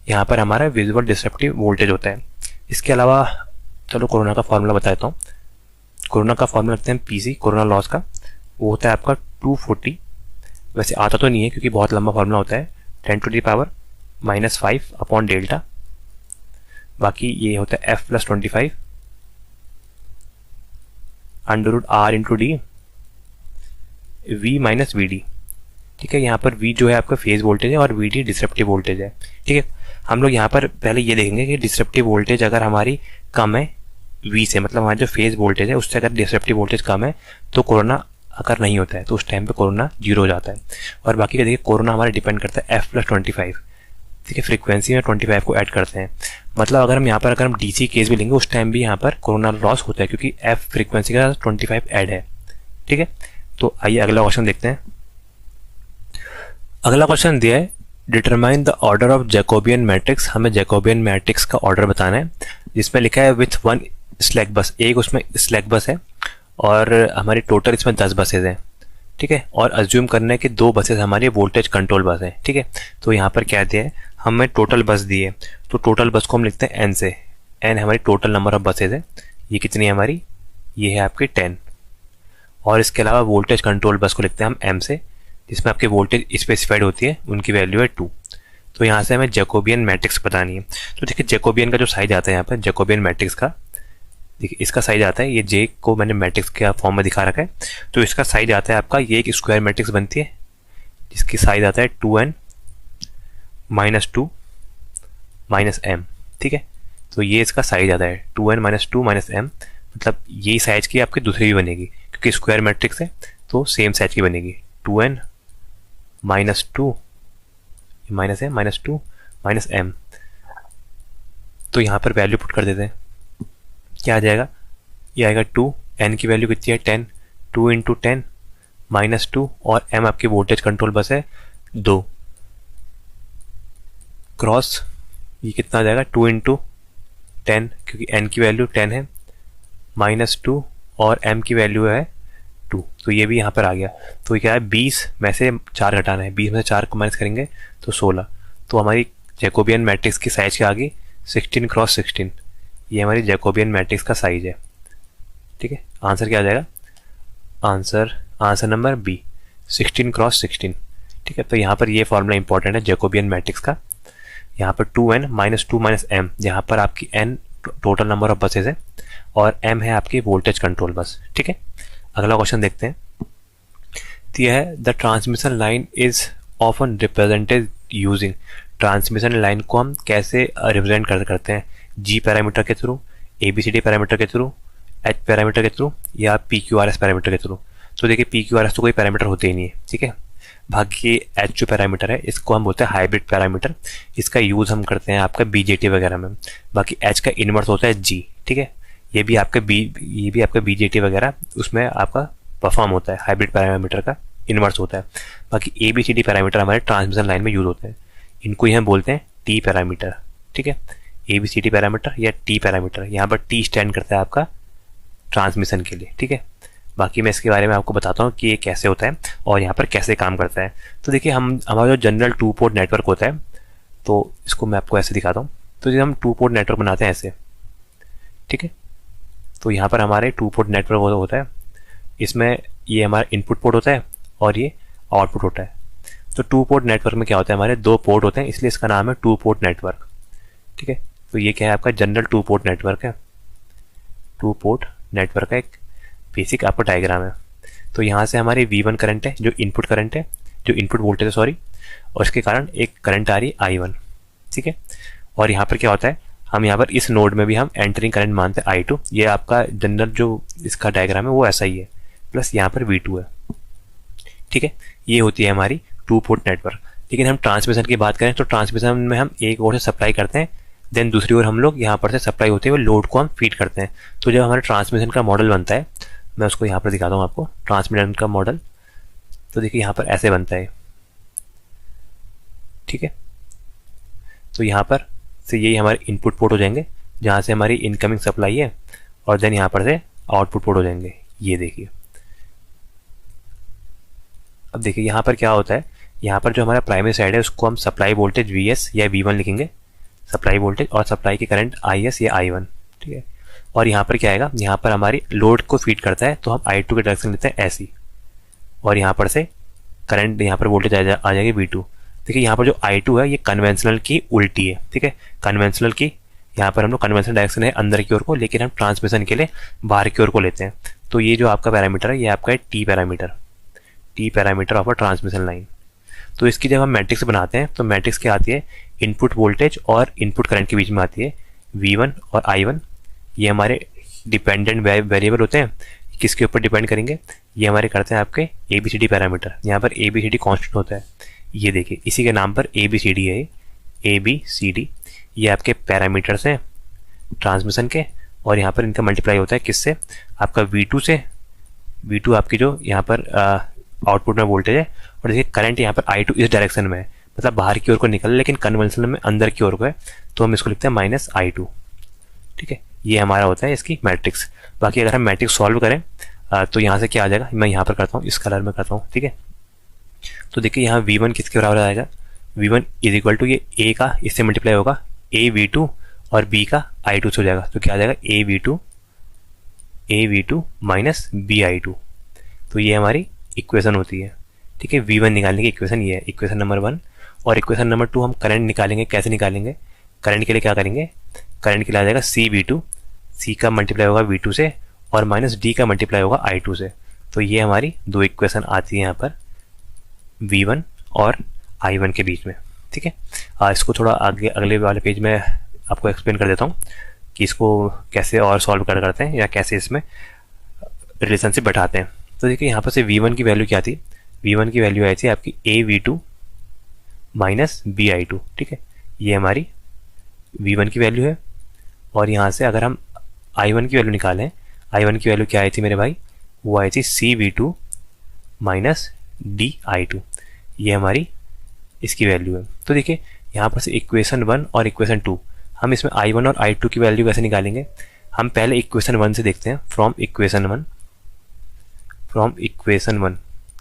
यहाँ पर हमारा विजुअल डिसरप्टिव वोल्टेज होता है। इसके अलावा चलो कोरोना का फॉर्मूला बताता हूँ। कोरोना का फॉर्मूला रखते हैं पीसी, कोरोना लॉस का, वो होता है आपका 240, वैसे आता तो नहीं है क्योंकि बहुत लंबा फॉर्मूला होता है, 10⁻⁻5 अपॉन डेल्टा, बाकी ये होता है f + 25 √r × d v - vd, ठीक है। यहाँ पर v जो है आपका फेज वोल्टेज है और vd डिसरप्टिव वोल्टेज है, ठीक है। हम लोग यहाँ पर पहले ये देखेंगे कि डिसरप्टिव वोल्टेज अगर हमारी कम है v से, मतलब हमारा जो फेज वोल्टेज है उससे अगर डिसरप्टिव वोल्टेज कम है तो कोरोना अगर नहीं होता है, तो उस टाइम पे कोरोना 0 हो जाता है। और बाकी का देखिए कोरोना हमारा डिपेंड करता है f + 25, ठीक है, फ्रीक्वेंसी में 25 को ऐड करते हैं। मतलब अगर हम यहाँ पर अगर हम डीसी केस भी लेंगे उस टाइम भी यहाँ पर कोरोना लॉस होता है क्योंकि f फ्रीक्वेंसी का 25 ऐड है, ठीक है। तो आइए अगला क्वेश्चन देखते हैं। अगला क्वेश्चन दिया है, determine the order of Jacobian matrix. हमें जैकोबियन मैट्रिक्स का ऑर्डर बताना है, जिसमें लिखा है विथ 1 स्लैक बस, एक उसमें स्लैक बस है और हमारी टोटल इसमें 10 बसेज हैं, ठीक है। और अज्यूम करना है कि 2 बसेज हमारी वोल्टेज कंट्रोल बस है, ठीक है। तो यहाँ पर क्या दिया है, हमें टोटल बस दी है, तो टोटल बस को हम लिखते हैं n से, n हमारी टोटल नंबर ऑफ बसेज है, ये कितनी है हमारी, ये है आपकी 10। और इसके अलावा वोल्टेज कंट्रोल बस को लिखते हैं हम m से, जिसमें आपकी वोल्टेज स्पेसिफाइड होती है, उनकी वैल्यू है 2। तो यहाँ से हमें जैकोबियन मैट्रिक्स बतानी है। तो देखिए जैकोबियन का जो साइज आता है यहाँ पर जैकोबियन मैट्रिक्स का, देखिए इसका साइज आता है, ये जे को मैंने मैट्रिक्स के फॉर्म में दिखा रखा है, तो इसका साइज आता है आपका, ये एक स्क्वायर मैट्रिक्स बनती है जिसकी साइज आता है 2n - 2 - m, ठीक है। तो ये इसका साइज आता है 2n - 2 - m, मतलब यही साइज की आपकी दूसरी भी बनेगी क्योंकि स्क्वायर मैट्रिक्स है तो सेम साइज की बनेगी, 2n - 2 माइनस है -2 - m। तो यहाँ पर वैल्यू पुट कर देते हैं, क्या आ जाएगा, ये आएगा 2, n की वैल्यू कितनी है 10, 2 × 10 -2 और m आपकी वोल्टेज कंट्रोल बस है 2 क्रॉस, ये कितना आ जाएगा 2 × 10 क्योंकि n की वैल्यू 10 है -2 और m की वैल्यू है 2, तो ये भी यहाँ पर आ गया। तो क्या है 20 में से 4 घटाना है, 20 में से 4 को माइनस करेंगे तो 16। तो हमारी जैकोबियन मैट्रिक्स की साइज क्या आ गई 16 × 16, ये हमारी जैकोबियन मैट्रिक्स का साइज है, ठीक है। आंसर क्या आ जाएगा, आंसर नंबर बी 16 × 16, ठीक है। तो यहाँ पर ये फॉर्मूला इंपॉर्टेंट है जैकोबियन मैट्रिक्स का। यहाँ पर 2n - 2 - m, जहाँ पर आपकी n total number of buses है और m है आपकी वोल्टेज कंट्रोल बस, ठीक है। अगला क्वेश्चन देखते हैं। तो यह है the transmission line is often represented using, transmission line को हम कैसे रिप्रेजेंट करते हैं, जी पैरामीटर के थ्रू, ABCD पैरामीटर के थ्रू, एच पैरामीटर के थ्रू, या PQRS पैरामीटर के थ्रू। तो देखिए PQRS तो कोई पैरामीटर होते ही नहीं है, ठीक है। बाकी एच जो पैरामीटर है इसको हम बोलते हैं हाइब्रिड पैरामीटर, इसका यूज़ हम करते हैं आपका BJT वगैरह में। बाकी एच का इनवर्स होता है जी, ठीक है। ये भी आपका BJT वगैरह उसमें आपका परफॉर्म होता है, हाइब्रिड पैरामीटर का इनवर्स होता है। बाकी ABCD पैरामीटर हमारे ट्रांसमिशन लाइन में यूज़ होते हैं, इनको ही हम बोलते हैं टी पैरामीटर, ठीक है। ABCD पैरामीटर या टी पैरामीटर, यहाँ पर टी स्टैंड करता है आपका ट्रांसमिशन के लिए, ठीक है। बाकी मैं इसके बारे में आपको बताता हूँ कि ये कैसे होता है और यहाँ पर कैसे काम करता है। तो देखिए हमारा जो जनरल 2 पोर्ट नेटवर्क होता है, तो इसको मैं आपको ऐसे दिखाता हूँ। तो जब हम 2 पोर्ट नेटवर्क बनाते हैं ऐसे, ठीक है, तो यहाँ पर हमारे 2 पोर्ट नेटवर्क होता है, इसमें ये हमारा इनपुट पोर्ट होता है और ये आउटपुट होता है। तो 2 पोर्ट नेटवर्क में क्या होता है, हमारे 2 पोर्ट होते हैं, इसलिए इसका नाम है 2 पोर्ट नेटवर्क, ठीक है। तो ये क्या है, आपका जनरल 2 पोर्ट नेटवर्क है। 2 पोर्ट नेटवर्क का एक बेसिक आपका डायग्राम है। तो यहाँ से हमारी V1 करंट है, जो इनपुट करंट है, जो इनपुट वोल्टेज है सॉरी, और इसके कारण एक करंट आ रही है I1, ठीक है। और यहाँ पर क्या होता है, हम यहाँ पर इस नोड में भी हम एंटरिंग करंट मानते हैं I2। ये आपका जनरल जो इसका डायग्राम है वो ऐसा ही है, प्लस यहाँ पर V2 है, ठीक है। ये होती है हमारी 2 पोर्ट नेटवर्क। लेकिन हम ट्रांसमिशन की बात करें तो ट्रांसमिशन में हम एक ओर से सप्लाई करते हैं, देन दूसरी ओर हम लोग यहाँ पर से सप्लाई होते हुए लोड को हम फीड करते हैं। तो जब हमारे ट्रांसमिशन का मॉडल बनता है, मैं उसको यहाँ पर दिखाता हूँ आपको, ट्रांसमिशन का मॉडल। तो देखिए यहाँ पर ऐसे बनता है, ठीक है। तो यहाँ पर से यही हमारे इनपुट पोर्ट हो जाएंगे, जहाँ से हमारी इनकमिंग सप्लाई है, और देन यहाँ पर से आउटपुट पोर्ट हो जाएंगे। ये देखिए, अब देखिए यहाँ पर क्या होता है, यहाँ पर जो हमारा प्राइमरी साइड है उसको हम सप्लाई वोल्टेज VS या V1 लिखेंगे, सप्लाई वोल्टेज, और सप्लाई की करंट IS या I1, ठीक है। और यहाँ पर क्या आएगा, यहाँ पर हमारी लोड को फीड करता है, तो हम I2 के डायरेक्शन लेते हैं ऐसी, और यहाँ पर से करंट, यहाँ पर वोल्टेज आ जाएगी V2। देखिए यहाँ पर जो I2 है ये कन्वेंशनल की उल्टी है, ठीक है। कन्वेंशनल की यहाँ पर हम लोग कन्वेंशनल डायरेक्शन है अंदर की ओर को, लेकिन हम ट्रांसमिशन के लिए बाहर की ओर को लेते हैं। तो ये जो आपका पैरामीटर है ये आपका है T parameter of a transmission line. तो इसकी जब हम मैट्रिक्स बनाते हैं तो मैट्रिक्स क्या आती है, इनपुट वोल्टेज और इनपुट करंट के बीच में आती है V1 और I1। ये हमारे डिपेंडेंट वेरिएबल होते हैं, किसके ऊपर डिपेंड करेंगे, ये हमारे करते हैं आपके ABCD पैरामीटर। यहाँ पर ABCD कांस्टेंट होता है, ये देखिए इसी के नाम पर ABCD है, ABCD ये आपके पैरामीटर्स हैं ट्रांसमिशन के, और यहाँ पर इनका मल्टीप्लाई होता है किससे, आपका V2 से। V2 आपकी जो यहाँ पर आउटपुट में वोल्टेज है, और देखिए करंट यहाँ पर I2 इस डायरेक्शन में है, मतलब बाहर की ओर को निकल, लेकिन कन्वेंशनल में अंदर की ओर को है, तो हम इसको लिखते हैं -I2, ठीक है। ये हमारा होता है इसकी मैट्रिक्स। बाकी अगर हम मैट्रिक्स सॉल्व करें तो यहाँ से क्या आ जाएगा, मैं यहाँ पर करता हूँ, इस कलर में करता हूँ, ठीक है। तो देखिए यहाँ V1 किसके बराबर आएगा, V1 इज इक्वल टू ये A का इससे मल्टीप्लाई होगा AV2 और B का I2 से हो जाएगा, तो क्या आ जाएगा AV2 माइनस BI2। तो ये हमारी इक्वेशन होती है, ठीक है। V1 निकालने की इक्वेशन ये है, इक्वेशन नंबर 1। और इक्वेशन नंबर 2 हम करंट निकालेंगे, कैसे निकालेंगे, करंट के लिए क्या करेंगे, करंट के लिए आ जाएगा CV2, C का मल्टीप्लाई होगा V2 से, और माइनस D का मल्टीप्लाई होगा I2 से। तो ये हमारी 2 इक्वेशन आती है यहाँ पर V1 और I1 के बीच में, ठीक है। इसको थोड़ा आगे अगले वाले पेज में आपको एक्सप्लेन कर देता हूँ कि इसको कैसे और सॉल्व करते हैं, या कैसे इसमें रिलेशनशिप बैठाते हैं। तो देखिए यहाँ पर से V1 की वैल्यू क्या थी, V1 की वैल्यू आई थी आपकी AV2 माइनस BI2, ठीक है। ये हमारी V1 की वैल्यू है। और यहाँ से अगर हम I1 की वैल्यू निकालें, I1 की वैल्यू क्या आई थी मेरे भाई, वो आई थी CV2 माइनस DI2, ये हमारी इसकी वैल्यू है। तो देखिए यहाँ पर से इक्वेशन 1 और इक्वेशन 2, हम इसमें I1 और I2 की वैल्यू कैसे निकालेंगे, हम पहले इक्वेशन 1 से देखते हैं, फ्रॉम इक्वेशन 1,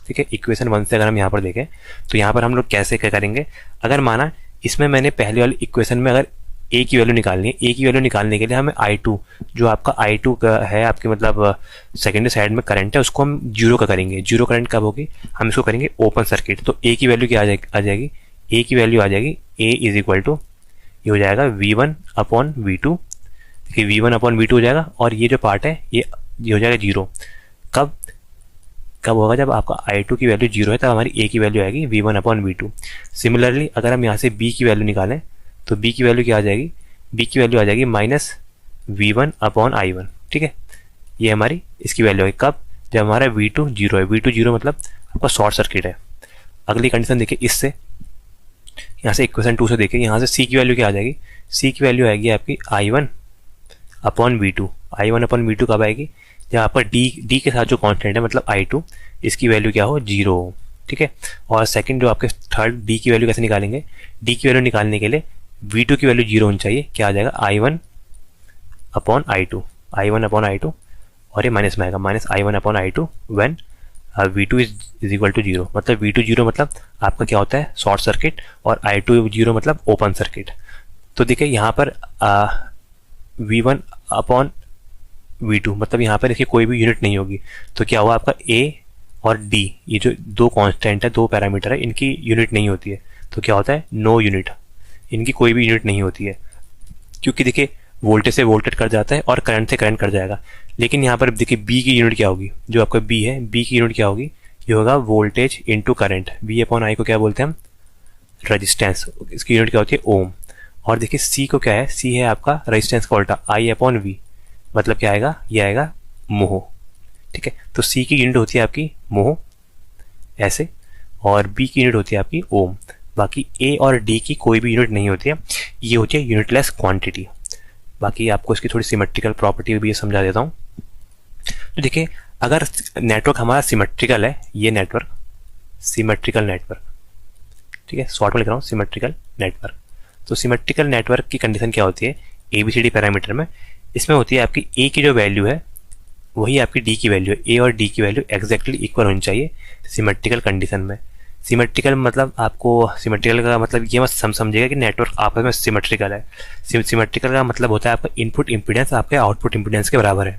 ठीक है। इक्वेशन 1 से अगर हम यहाँ पर देखें तो यहाँ पर हम लोग कैसे क्या करेंगे, अगर माना इसमें मैंने पहले वाली इक्वेशन में अगर A की वैल्यू निकालनी है, A की वैल्यू निकालने के लिए हमें I2, जो आपका I2 का है आपके मतलब सेकेंडरी साइड में करंट है, उसको हम जीरो का करेंगे। जीरो करंट कब होगी, हम इसको करेंगे ओपन सर्किट। तो A की वैल्यू क्या आ जाएगी, A की वैल्यू आ जाएगी A इज इक्वल टू, ये हो जाएगा V1 अपॉन V2, देखिए V1 अपॉन V2 हो जाएगा, और ये जो पार्ट है ये हो जाएगा जीरो। कब, कब होगा, जब आपका I2 की वैल्यू 0 है तब हमारी A की वैल्यू आएगी V1/V2। सिमिलरली अगर हम यहाँ से B की वैल्यू निकालें तो B की वैल्यू क्या आ जाएगी, B की वैल्यू आ जाएगी -V1/I1। ठीक है, ये हमारी इसकी वैल्यू है कब, जब हमारा V2 0 है। V2 0 मतलब आपका शॉर्ट सर्किट है। अगली कंडीशन देखिए, इससे यहाँ से इक्वेशन 2 से देखिए, यहाँ से C की वैल्यू क्या आ जाएगी, C की वैल्यू आएगी आपकी I1/V2। I1/V2 कब आएगी, जब आपका D के साथ जो कांस्टेंट है मतलब I2, इसकी वैल्यू क्या हो, 0 हो। ठीक है, और सेकंड जो आपके थर्ड D की वैल्यू कैसे निकालेंगे, D की वैल्यू निकालने के लिए V2 की वैल्यू 0 होनी चाहिए, क्या आ जाएगा I1/I2, I1/I2, और ये माइनस में आएगा -I1/I2 when V2 is equal to 0। मतलब V2 0 मतलब आपका क्या होता है, शॉर्ट सर्किट, और I2 0 मतलब ओपन सर्किट। तो देखिए यहाँ पर V1/V2 मतलब यहाँ पर देखिए कोई भी यूनिट नहीं होगी, तो क्या हुआ आपका A और D, ये जो दो कांस्टेंट है, दो पैरामीटर है, इनकी यूनिट नहीं होती है, तो क्या होता है, नो यूनिट, इनकी कोई भी यूनिट नहीं होती है, क्योंकि देखिए वोल्टेज से वोल्टेज कट जाता है और करंट से करंट कट जाएगा। लेकिन यहाँ पर देखिए B की यूनिट क्या होगी, जो आपका B है, B की यूनिट क्या होगी, ये होगा वोल्टेज इंटू करंट। V/I को क्या बोलते हैं हम, रेजिस्टेंस, इसकी यूनिट क्या होती है, ओम। और देखिए C को क्या है, C है आपका रेजिस्टेंस का उल्टा, I/V, मतलब क्या आएगा, ये आएगा मोह। ठीक है, तो C की यूनिट होती है आपकी मोह ऐसे, और B की यूनिट होती है आपकी ओम। बाकी A और D की कोई भी यूनिट नहीं होती है, ये होती है यूनिटलेस क्वांटिटी। बाकी आपको इसकी थोड़ी सिमेट्रिकल प्रॉपर्टी भी समझा देता हूँ। तो देखिए अगर नेटवर्क हमारा सिमेट्रिकल है, ये नेटवर्क सिमेट्रिकल नेटवर्क, ठीक है, शॉर्ट में लिख रहा हूँ सिमेट्रिकल नेटवर्क। तो सिमेट्रिकल नेटवर्क की कंडीशन क्या होती है, ABCD पैरामीटर में, इसमें होती है आपकी A की जो वैल्यू है वही आपकी D की वैल्यू है। A और D की वैल्यू एग्जैक्टली इक्वल होनी चाहिए सिमेट्रिकल कंडीशन में। सिमेट्रिकल मतलब आपको, सिमेट्रिकल का मतलब ये मत समझिएगा कि नेटवर्क आपस में सिमेट्रिकल है। सिमेट्रिकल का मतलब होता है आपका इनपुट इम्पीडेंस आपके आउटपुट इम्पीडेंस के बराबर है।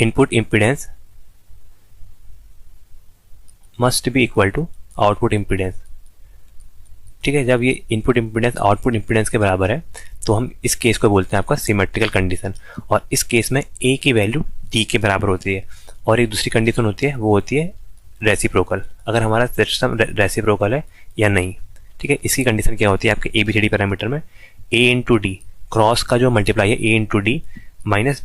Input impedance must be equal to output impedance. ठीक है, जब ये इनपुट इम्पीडेंस आउटपुट इम्पीडेंस के बराबर है तो हम इस केस को बोलते हैं आपका सिमेट्रिकल कंडीशन। और इस केस में A की वैल्यू D के बराबर होती है। और एक दूसरी कंडीशन होती है, वो होती है रेसिप्रोकल, अगर हमारा सिस्टम रेसिप्रोकल है या नहीं। ठीक है, इसकी कंडीशन क्या होती है आपके ABCD पैरामीटर में, A इंटू डी, क्रॉस का जो मल्टीप्लाई है A into D minus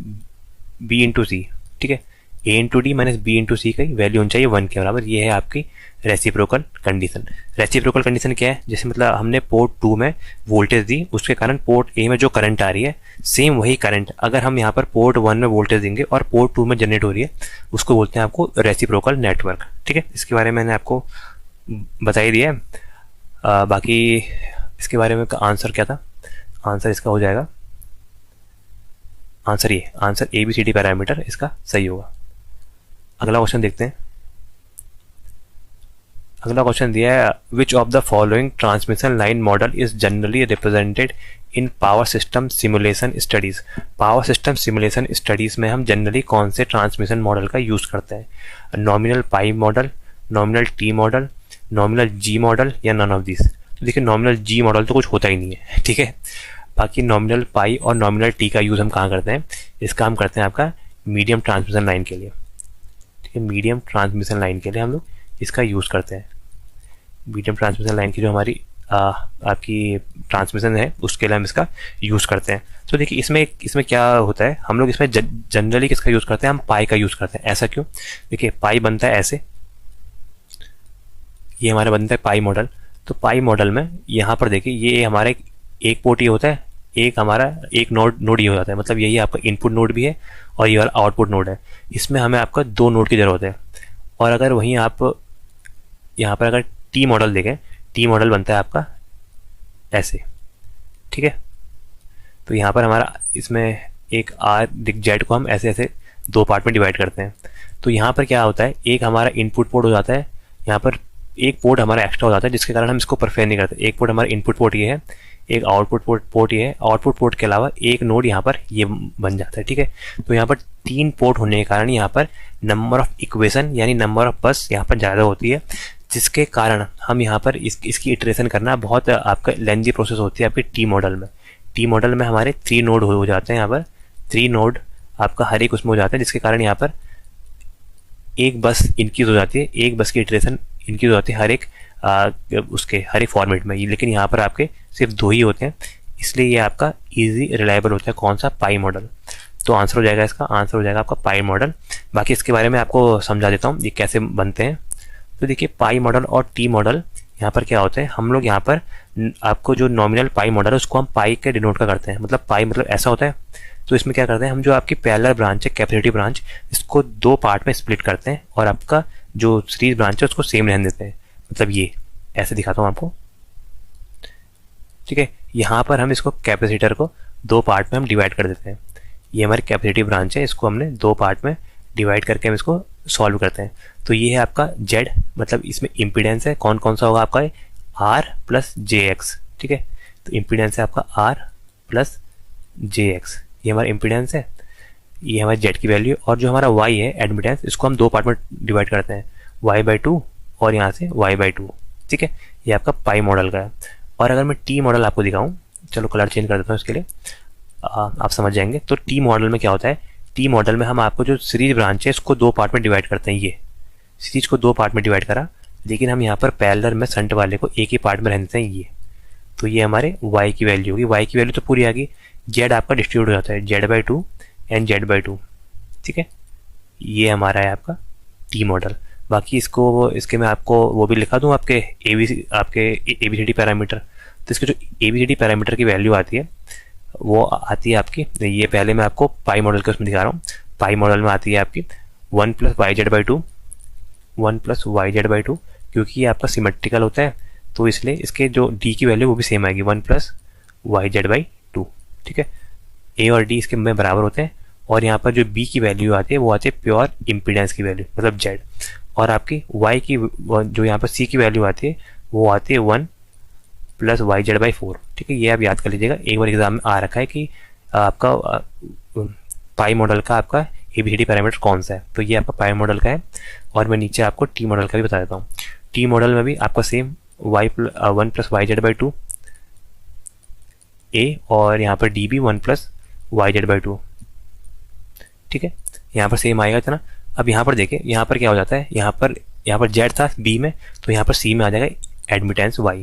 B into C. ठीक है, A into D minus B into C की वैल्यू होनी चाहिए 1 के बराबर। ये है आपकी रेसिप्रोकल कंडीशन। रेसिप्रोकल कंडीशन क्या है, जैसे मतलब हमने पोर्ट 2 में वोल्टेज दी, उसके कारण पोर्ट A में जो करंट आ रही है, सेम वही करंट अगर हम यहाँ पर पोर्ट 1 में वोल्टेज देंगे और पोर्ट 2 में जनरेट हो रही है, उसको बोलते हैं आपको रेसिप्रोकल नेटवर्क। ठीक है, इसके बारे में मैंने आपको बता ही दिया है। बाकी इसके बारे में आंसर क्या था, आंसर इसका हो जाएगा, आंसर ये, आंसर ABCD पैरामीटर इसका सही होगा। अगला क्वेश्चन देखते हैं। अगला क्वेश्चन दिया है, which of the following transmission line model is generally represented in power system simulation studies. Power system simulation studies में हम जनरली कौन से ट्रांसमिशन मॉडल का यूज करते हैं, nominal pi model, nominal T model, nominal जी model, या none of this. देखिए nominal जी model तो कुछ होता ही नहीं है। ठीक है, बाकी नॉमिनल पाई और नॉमिनल टी का यूज हम कहाँ करते हैं, इसका हम करते हैं आपका मीडियम ट्रांसमिशन लाइन के लिए। ठीक है, मीडियम ट्रांसमिशन लाइन के लिए हम लोग इसका यूज़ करते हैं। मीडियम ट्रांसमिशन लाइन की जो हमारी आपकी ट्रांसमिशन है उसके लिए हम इसका यूज़ करते हैं। तो देखिए इसमें क्या होता है, हम लोग इसमें जनरली किसका यूज़ करते हैं, हम पाई का यूज़ करते हैं। ऐसा क्यों, देखिए पाई बनता है ऐसे, ये हमारा बनता है पाई मॉडल। तो पाई मॉडल में यहाँ पर देखिए ये हमारा एक पोर्ट ये होता है, एक हमारा एक नोड ये हो जाता है, मतलब यही आपका इनपुट नोड भी है और ये वाला आउटपुट नोड है। इसमें हमें आपका 2 नोड की जरूरत है। और अगर वहीं आप यहाँ पर अगर टी मॉडल देखें, टी मॉडल बनता है आपका ऐसे। ठीक है, तो यहाँ पर हमारा इसमें एक आर जेड को हम ऐसे ऐसे 2 पार्ट में डिवाइड करते हैं। तो यहाँ पर क्या होता है, एक हमारा इनपुट पोर्ट हो जाता है, यहाँ पर एक पोर्ट हमारा एक्स्ट्रा हो जाता है, जिसके कारण हम इसको परफेक्ट नहीं करते। एक पोर्ट हमारा इनपुट पोर्ट ये है, एक आउटपुट पोर्ट ये है, आउटपुट पोर्ट के अलावा एक नोड यहाँ पर ये बन जाता है। ठीक है, तो यहाँ पर 3 पोर्ट होने के कारण यहाँ पर नंबर ऑफ इक्वेशन यानी नंबर ऑफ बस यहाँ पर ज़्यादा होती है, जिसके कारण हम यहाँ पर इसकी इटरेशन करना बहुत आपका लेंथी प्रोसेस होती है आपके टी मॉडल में। टी मॉडल में हमारे 3 नोड हो जाते हैं, यहाँ पर 3 नोड आपका हर एक उसमें हो जाता है, जिसके कारण यहाँ पर एक बस इंक्रीज हो जाती है, एक बस की इटरेशन इंक्रीज हो जाती है हर एक हर एक फॉर्मेट में, लेकिन यहाँ पर आपके सिर्फ 2 ही होते हैं, इसलिए ये आपका इजी रिलायबल होता है। कौन सा? Pi model. तो आंसर हो जाएगा, इसका आंसर हो जाएगा आपका पाई मॉडल। बाकी इसके बारे में आपको समझा देता हूँ ये कैसे बनते हैं। तो देखिए पाई मॉडल और टी मॉडल यहाँ पर क्या होता है, हम लोग यहाँ पर आपको जो नॉमिनल पाई मॉडल है उसको हम पाई के डिनोट का करते हैं, मतलब पाई मतलब ऐसा होता है। तो इसमें क्या करते हैं हम, जो आपकी पैरेलल ब्रांच है कैपेसिटी ब्रांच, इसको 2 पार्ट में स्प्लिट करते हैं और आपका जो सीरीज ब्रांच है उसको सेम रहने देते हैं। मतलब ये ऐसे दिखाता हूँ आपको, ठीक है। यहाँ पर हम इसको कैपेसिटर को 2 पार्ट में हम डिवाइड कर देते हैं। ये हमारी कैपेसिटी ब्रांच है, इसको हमने 2 पार्ट में डिवाइड करके हम इसको सॉल्व करते हैं। तो ये है आपका जेड, मतलब इसमें इम्पीडेंस है कौन कौन सा होगा आपका, आर प्लस जे एक्स, ठीक है। तो इम्पीडेंस है आपका आर प्लस जे एक्स, ये हमारा इम्पीडेंस है, ये हमारे जेड की वैल्यू। और जो हमारा वाई है एडमिटेंस, इसको हम 2 पार्ट में डिवाइड करते हैं, y/2 और यहाँ से y/2, ठीक है। ये आपका पाई मॉडल का है। और अगर मैं टी मॉडल आपको दिखाऊं, चलो कलर चेंज कर देता हूँ इसके लिए, आप समझ जाएंगे। तो टी मॉडल में क्या होता है, टी मॉडल में हम आपको जो सीरीज ब्रांच है इसको 2 पार्ट में डिवाइड करते हैं। ये सीरीज को 2 पार्ट में डिवाइड करा, लेकिन हम यहाँ पर पैरेलल में शंट वाले को एक ही पार्ट में रहने देते हैं ये। तो ये हमारे y की वैल्यू होगी, y की वैल्यू तो पूरी आ गई। जेड आपका डिस्ट्रीब्यूट हो जाता है z/2 एंड z/2, ठीक है। ये हमारा है आपका टी मॉडल। बाकी इसके मैं आपको वो भी लिखा दूँ, आपके ABCD पैरामीटर। तो इसके जो ABCD पैरामीटर की वैल्यू आती है वो आती है आपकी, ये पहले मैं आपको पाई मॉडल के उसमें दिखा रहा हूँ। पाई मॉडल में आती है आपकी 1 + yz/2, 1 + yz/2, क्योंकि ये आपका सिमेट्रिकल होता है तो इसलिए इसके जो d की वैल्यू वो भी सेम आएगी, 1 + yz/2, ठीक है। a और d इसके में बराबर होते हैं। और यहाँ पर जो b की वैल्यू आती है वो आती है प्योर इम्पीडेंस की वैल्यू, मतलब z। और आपकी y की जो यहाँ पर c की वैल्यू आती है वो आती है 1 + yz/4, ठीक है। ये आप याद कर लीजिएगा, एक बार एग्जाम में आ रखा है कि आपका पाई मॉडल का आपका ABCD पैरामीटर कौन सा है। तो ये आपका पाई मॉडल का है। और मैं नीचे आपको टी मॉडल का भी बता देता हूँ। टी मॉडल में भी आपका सेम 1 + yz/2 a, और यहाँ पर d भी 1 + yz/2, ठीक है। यहाँ पर सेम आएगा इतना। अब यहाँ पर देखिए, यहाँ पर क्या हो जाता है, यहाँ पर z था b में, तो यहाँ पर c में आ जाएगा एडमिटेंस y,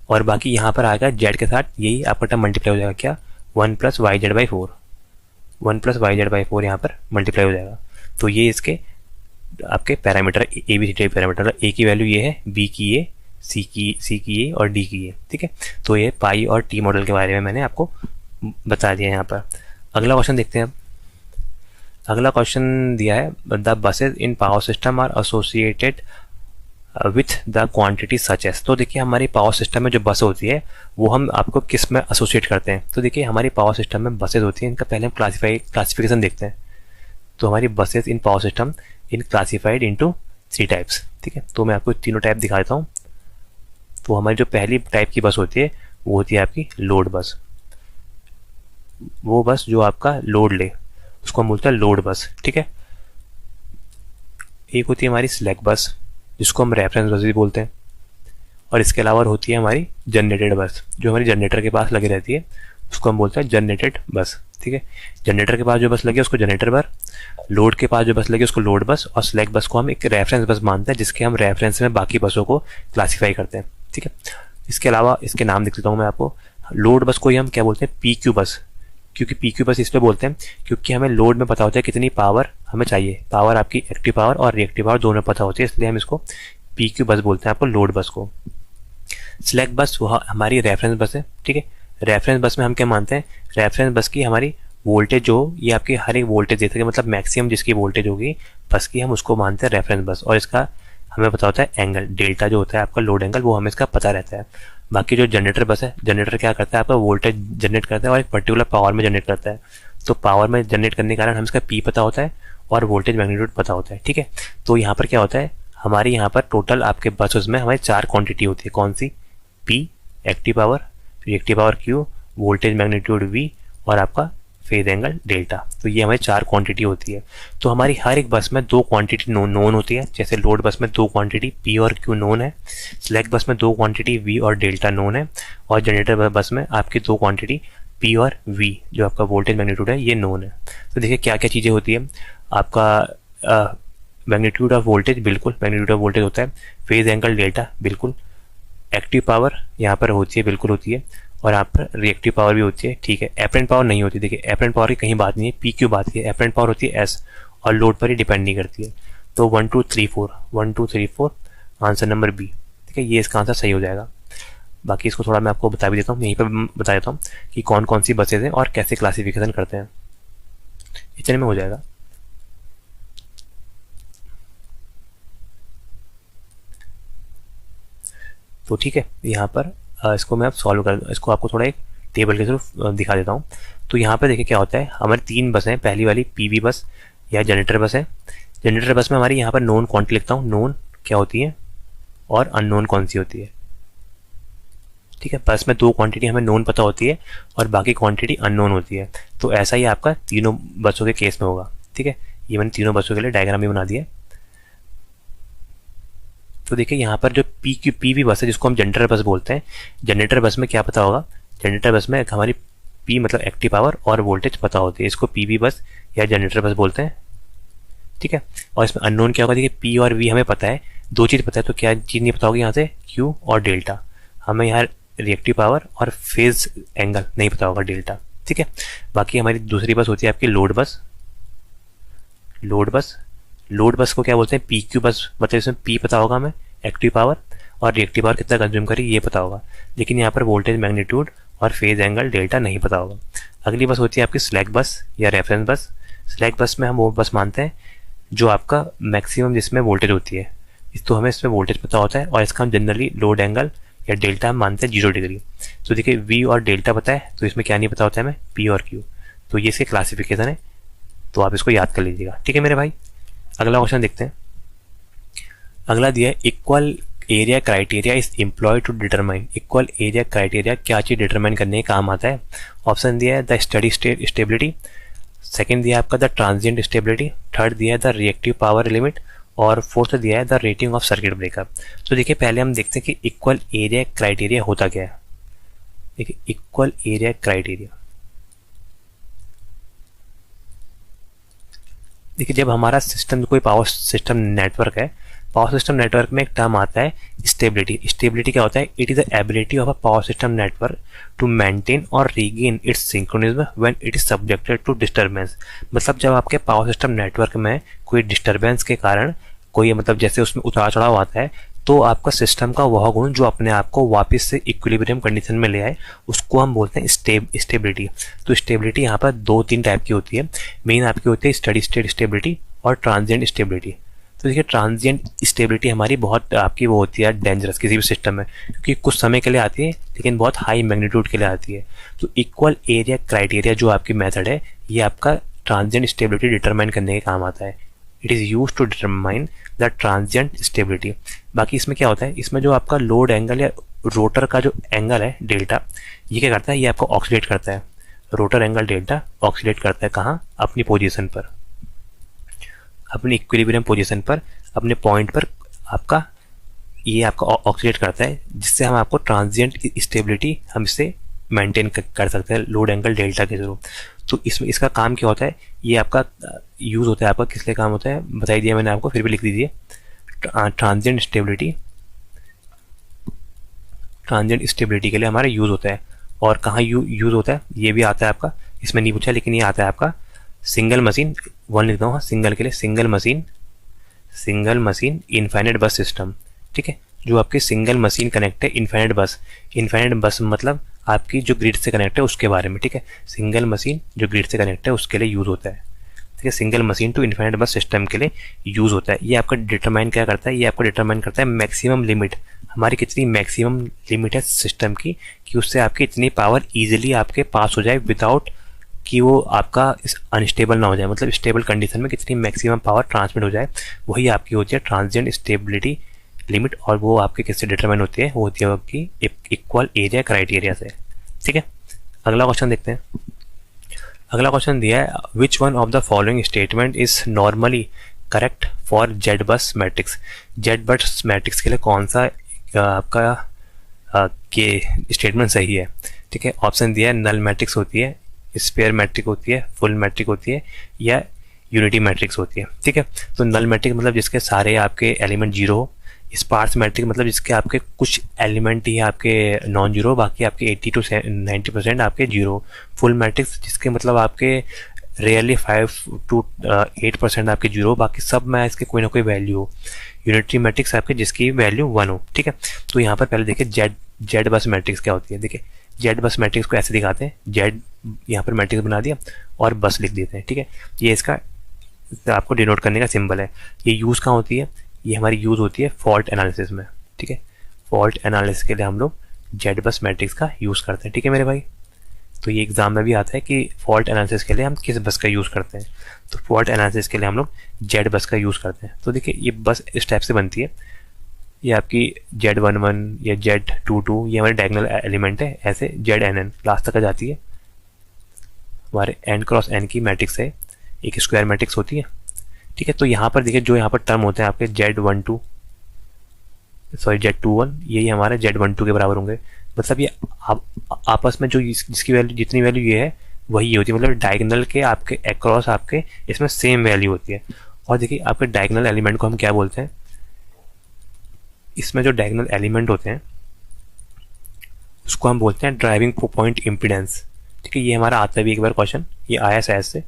और बाकी यहाँ पर आएगा z के साथ यही आपका टर्म मल्टीप्लाई हो जाएगा, क्या, 1 + yz/4, 1 + yz/4 यहाँ पर मल्टीप्लाई हो जाएगा। तो ये इसके आपके पैरामीटर ABCD पैरामीटर, a की वैल्यू ये है, b की ये, c की ये और d की ये, ठीक है। तो ये पाई और टी मॉडल के बारे में मैंने आपको बता दिया यहाँ पर। अगला क्वेश्चन देखते हैं अब। अगला क्वेश्चन दिया है, the buses in power system are associated with the quantity such as. तो देखिए हमारी पावर सिस्टम में जो बस होती है वो हम आपको किस में एसोसिएट करते हैं। तो देखिए हमारी पावर सिस्टम में बसेज होती हैं, इनका पहले हम क्लासिफिकेशन देखते हैं। तो हमारी buses in power system in classified into 3 types, ठीक है। तो मैं आपको तीनों टाइप दिखा देता हूँ। तो हमारी जो पहली टाइप की बस होती है वो होती है आपकी लोड बस। वो बस जो आपका लोड ले उसको हम बोलते हैं लोड बस, ठीक है। एक होती है हमारी स्लैक बस जिसको हम रेफरेंस बस भी बोलते हैं। और इसके अलावा होती है हमारी जनरेटेड बस, जो हमारी जनरेटर के पास लगी रहती है, उसको हम बोलते हैं जनरेटेड बस, ठीक है। जनरेटर के पास जो बस लगी उसको जनरेटर बस, लोड के पास जो बस लगी उसको लोड बस, और स्लैक बस को हम एक रेफरेंस बस मानते हैं जिसके हम रेफरेंस में बाकी बसों को क्लासीफाई करते हैं, ठीक है। इसके अलावा इसके नाम लिख देता हूँ मैं आपको। लोड बस को ही हम क्या बोलते हैं, PQ बस। क्योंकि PQ बस इसलिए बोलते हैं क्योंकि हमें लोड में पता होता है कितनी पावर हमें चाहिए, पावर आपकी एक्टिव पावर और रिएक्टिव पावर दोनों पता होती है, इसलिए हम इसको PQ बस बोलते हैं आपको लोड बस को। स्लैक बस वो हमारी रेफरेंस बस है, ठीक है। रेफरेंस बस में हम क्या मानते हैं, रेफरेंस बस की हमारी वोल्टेज जो ये आपकी हर एक वोल्टेज देते हैं, मतलब मैक्सिमम जिसकी वोल्टेज होगी बस की, हम उसको मानते हैं रेफरेंस बस। और इसका हमें पता होता है एंगल, डेल्टा जो होता है आपका लोड एंगल, वो हमें इसका पता रहता है। बाकी जो जनरेटर बस है, जनरेटर क्या करता है, आपका वोल्टेज जनरेट करता है और एक पर्टिकुलर पावर में जनरेट करता है। तो पावर में जनरेट करने के कारण हम इसका P पता होता है और वोल्टेज मैग्नीट्यूड पता होता है, ठीक है। तो यहाँ पर क्या होता है, हमारी यहाँ पर टोटल आपके बसेस में हमारी 4 क्वांटिटी होती है। कौन सी, P active power, reactive power Q, voltage magnitude V और आपका फेज एंगल डेल्टा। तो ये हमारी 4 क्वांटिटी होती है। तो हमारी हर एक बस में 2 क्वांटिटी नोन होती है। जैसे लोड बस में 2 क्वांटिटी P और Q नोन है, स्लैक बस में 2 क्वांटिटी V और डेल्टा नोन है, और जनरेटर बस में आपकी 2 क्वांटिटी P और V जो आपका वोल्टेज मैग्नीट्यूड है ये नोन है। तो देखिए क्या क्या चीज़ें होती है, आपका मैग्नीट्यूड ऑफ वोल्टेज, बिल्कुल मैग्नीट्यूड ऑफ वोल्टेज होता है। फेज एंगल डेल्टा, बिल्कुल। एक्टिव पावर यहाँ पर होती है, बिल्कुल होती है। और यहाँ पर रिएक्टिव पावर भी होती है, ठीक है। एपरेंट पावर नहीं होती, देखिए एपरेंट पावर की कहीं बात नहीं है, पी क्यू बात की है। एपरेंट पावर होती है एस, और लोड पर ही डिपेंड नहीं करती है। तो 1 2 3 4, 1 2 3 4, आंसर नंबर बी, ठीक है। ये इसका आंसर सही हो जाएगा। बाकी इसको थोड़ा मैं आपको बता भी देता हूँ, यहीं पर बता देता हूँ कि कौन कौन सी बसेज हैं और कैसे क्लासिफिकेशन करते हैं, इतने में हो जाएगा। तो ठीक है, यहाँ पर इसको मैं अब सॉल्व कर, इसको आपको थोड़ा एक टेबल के थ्रू दिखा देता हूँ। तो यहाँ पर देखिए क्या होता है, हमारी 3 बसें हैं। पहली वाली पीवी बस या जनरेटर बस है। जनरेटर बस में हमारी यहाँ पर नोन क्वांटिटी लिखता हूँ, नोन क्या होती है और अननोन कौन सी होती है, ठीक है। बस में 2 क्वांटिटी हमें नोन पता होती है और बाकी क्वांटिटी अननोन होती है। तो ऐसा ही आपका तीनों बसों के केस में होगा, ठीक है। ये मैंने तीनों बसों के लिए डायग्राम भी बना दिया। तो देखिए यहाँ पर जो पीवी बस है, जिसको हम जनरेटर बस बोलते हैं, जनरेटर बस में क्या पता होगा, जनरेटर बस में हमारी पी मतलब एक्टिव पावर और वोल्टेज पता होती है, इसको पीवी बस या जनरेटर बस बोलते हैं, ठीक है। और इसमें अननोन क्या होगा, देखिए पी और वी हमें पता है, 2 चीज़ पता है, तो क्या चीज़ नहीं पता होगी यहाँ से, क्यू और डेल्टा। हमें यहाँ रिएक्टिव पावर और फेज एंगल नहीं पता होगा, डेल्टा, ठीक है। बाकी हमारी दूसरी बस होती है आपकी लोड बस। लोड बस को क्या बोलते हैं, पी क्यू बस, मतलब इसमें पी पता होगा हमें, एक्टिव पावर, और रिएक्टिव पावर कितना कंज्यूम करी ये पता होगा, लेकिन यहाँ पर वोल्टेज मैग्नीट्यूड और फेज एंगल डेल्टा नहीं पता होगा। अगली बस होती है आपकी स्लैक बस या रेफरेंस बस। स्लैक बस में हम वो बस मानते हैं जो आपका मैक्सिमम जिसमें वोल्टेज होती है, तो हमें इसमें वोल्टेज पता होता है और इसका हम जनरली लोड एंगल या डेल्टा हम मानते हैं 0 डिग्री। तो देखिए वी और डेल्टा पता है, तो इसमें क्या नहीं पता होता है हमें, पी और क्यू। तो ये इसके क्लासिफिकेशन है, तो आप इसको याद कर लीजिएगा, ठीक है मेरे भाई। अगला क्वेश्चन देखते हैं। अगला दिया है, equal area criteria is employed to determine. Equal area criteria क्या चीज़ डिटरमाइन करने का काम आता है। ऑप्शन दिया है the steady state stability, second दिया है आपका द ट्रांजिएंट स्टेबिलिटी, थर्ड दिया है द रिएक्टिव पावर लिमिट, और फोर्थ दिया है the rating of circuit breaker. तो देखिए पहले हम देखते हैं कि इक्वल एरिया क्राइटेरिया होता क्या है। देखिए इक्वल एरिया क्राइटेरिया, देखिए जब हमारा सिस्टम कोई पावर सिस्टम नेटवर्क है, पावर सिस्टम नेटवर्क में एक टर्म आता है स्टेबिलिटी। स्टेबिलिटी क्या होता है, it is the ability of a power system network to maintain और regain its synchronism when it is subjected to disturbance. मतलब जब आपके पावर सिस्टम नेटवर्क में कोई डिस्टर्बेंस के कारण कोई मतलब जैसे उसमें उतार चढ़ाव आता है, तो आपका सिस्टम का वह गुण जो अपने आप को वापस से इक्विलिब्रियम कंडीशन में ले आए, उसको हम बोलते हैं स्टेबिलिटी। तो स्टेबिलिटी यहाँ पर 2-3 टाइप की होती है। मेन आपकी होती है स्टडी स्टेट स्टेबिलिटी और ट्रांजिएंट स्टेबिलिटी। तो देखिए ट्रांजिएंट स्टेबिलिटी हमारी बहुत आपकी वो होती है डेंजरस किसी भी सिस्टम में, क्योंकि कुछ समय के लिए आती है लेकिन बहुत हाई मैग्नीट्यूड के लिए आती है। तो इक्वल एरिया क्राइटेरिया जो आपकी मेथड है, ये आपका ट्रांजिएंट स्टेबिलिटी डिटरमाइन करने के काम आता है। It is use to determine the transient stability. बाकी इसमें क्या होता है, इसमें जो आपका लोड एंगल या रोटर का जो एंगल है डेल्टा, ये क्या करता है, ये आपको ऑक्सीडेट करता है। रोटर एंगल डेल्टा ऑक्सीडेट करता है कहाँ, अपनी पोजीशन पर, अपनी इक्विलिब्रियम पोजीशन पर, अपने पॉइंट पर आपका ये आपका ऑक्सीडेट करता है, जिससे हम आपको ट्रांजिएंट स्टेबिलिटी हम इसे मेंटेन कर सकते हैं लोड एंगल डेल्टा के थ्रू। तो इसमें इसका काम क्या होता है, ये आपका यूज़ होता है, आपका किस लिए काम होता है बताई दिया मैंने आपको, फिर भी लिख दीजिए। ट्रांजिएंट स्टेबिलिटी, ट्रांजिएंट स्टेबिलिटी के लिए हमारा यूज़ होता है। और कहाँ यूज़ होता है ये भी आता है आपका, इसमें नहीं पूछा लेकिन ये आता है आपका सिंगल मशीन, 1 लिखता हूँ सिंगल के लिए, सिंगल मशीन इनफाइनाइट बस सिस्टम, ठीक है। जो आपकी सिंगल मशीन कनेक्ट है इनफाइनाइट बस मतलब आपकी जो ग्रिड से कनेक्ट है उसके बारे में, ठीक है। सिंगल मशीन जो ग्रिड से कनेक्ट है उसके लिए यूज़ होता है, ठीक है। सिंगल मशीन टू इनफाइनाइट बस सिस्टम के लिए यूज़ होता है। ये आपका डिटरमाइन क्या करता है, ये आपको डिटरमाइन करता है मैक्सिमम लिमिट, हमारी कितनी मैक्सिमम लिमिट है सिस्टम की, कि उससे आपकी इतनी पावर ईजिली आपके पास हो जाए विदाउट कि वो आपका अनस्टेबल ना हो जाए, मतलब स्टेबल कंडीशन में कितनी मैक्सिमम पावर ट्रांसमिट हो जाए, वही आपकी होती है ट्रांजिएंट स्टेबिलिटी लिमिट। और वो आपके किससे डिटरमाइन होती है, वो होती है आपकी इक्वल एरिया क्राइटेरिया से, ठीक है। अगला क्वेश्चन देखते हैं। अगला क्वेश्चन दिया है, which one of the following statement is normally correct for Z बस मैट्रिक्स। जेड बस मैट्रिक्स के लिए कौन सा आपका के स्टेटमेंट सही है, ठीक है। ऑप्शन दिया है नल मैट्रिक्स होती है, स्पेयर मैट्रिक होती है, फुल मैट्रिक होती है, या यूनिटी मैट्रिक्स होती है, ठीक है। तो नल मैट्रिक्स मतलब जिसके सारे आपके एलिमेंट जीरो हो। स्पार्स मैट्रिक्स मतलब जिसके आपके कुछ एलिमेंट ही आपके नॉन जीरो, बाकी आपके 80 to 90% आपके जीरो। फुल मैट्रिक्स जिसके मतलब आपके रेयरली 5 to 8% आपके जीरो, बाकी सब में इसके कोई ना कोई वैल्यू हो। यूनिटरी मैट्रिक्स आपके जिसकी वैल्यू 1 हो, ठीक है। तो यहाँ पर पहले देखिए जेड बस मैट्रिक्स क्या होती है। देखिए जेड बस मैट्रिक्स को ऐसे दिखाते हैं, जेड यहाँ पर मैट्रिक्स बना दिया और बस लिख देते हैं, ठीक है। ये इसका आपको डिनोट करने का सिंबल है। ये यूज़ कहाँ होती है, ये हमारी यूज़ होती है फॉल्ट एनालिसिस में, ठीक है। फॉल्ट एनालिसिस के लिए हम लोग जेड बस मैट्रिक्स का यूज़ करते हैं, ठीक है मेरे भाई। तो ये एग्जाम में भी आता है कि फॉल्ट एनालिसिस के लिए हम किस बस का यूज़ करते हैं। तो फॉल्ट एनालिसिस के लिए हम लोग जेड बस का यूज़ करते हैं। तो देखिए ये बस इस टाइप से बनती है, ये आपकी Z11 या Z22 ये हमारे डायगोनल एलिमेंट है, ऐसे ZNN लास्ट तक आ जाती है। हमारे n क्रॉस n की मैट्रिक्स है, एक स्क्वायर मैट्रिक्स होती है, ठीक है। तो यहाँ पर देखिए जो यहाँ पर टर्म होते हैं आपके Z21 यही हमारे Z12 के बराबर होंगे। मतलब ये आपस में जो जिसकी वैल्यू जितनी वैल्यू ये है वही होती है, मतलब डायगोनल के आपके अक्रॉस आपके इसमें सेम वैल्यू होती है। और देखिए आपके डायगोनल एलिमेंट को हम क्या बोलते हैं, इसमें जो डायगोनल एलिमेंट होते हैं उसको हम बोलते हैं ड्राइविंग पॉइंट इम्पीडेंस, ठीक है। ये हमारा आता है भी एक बार क्वेश्चन, ये आया शायद से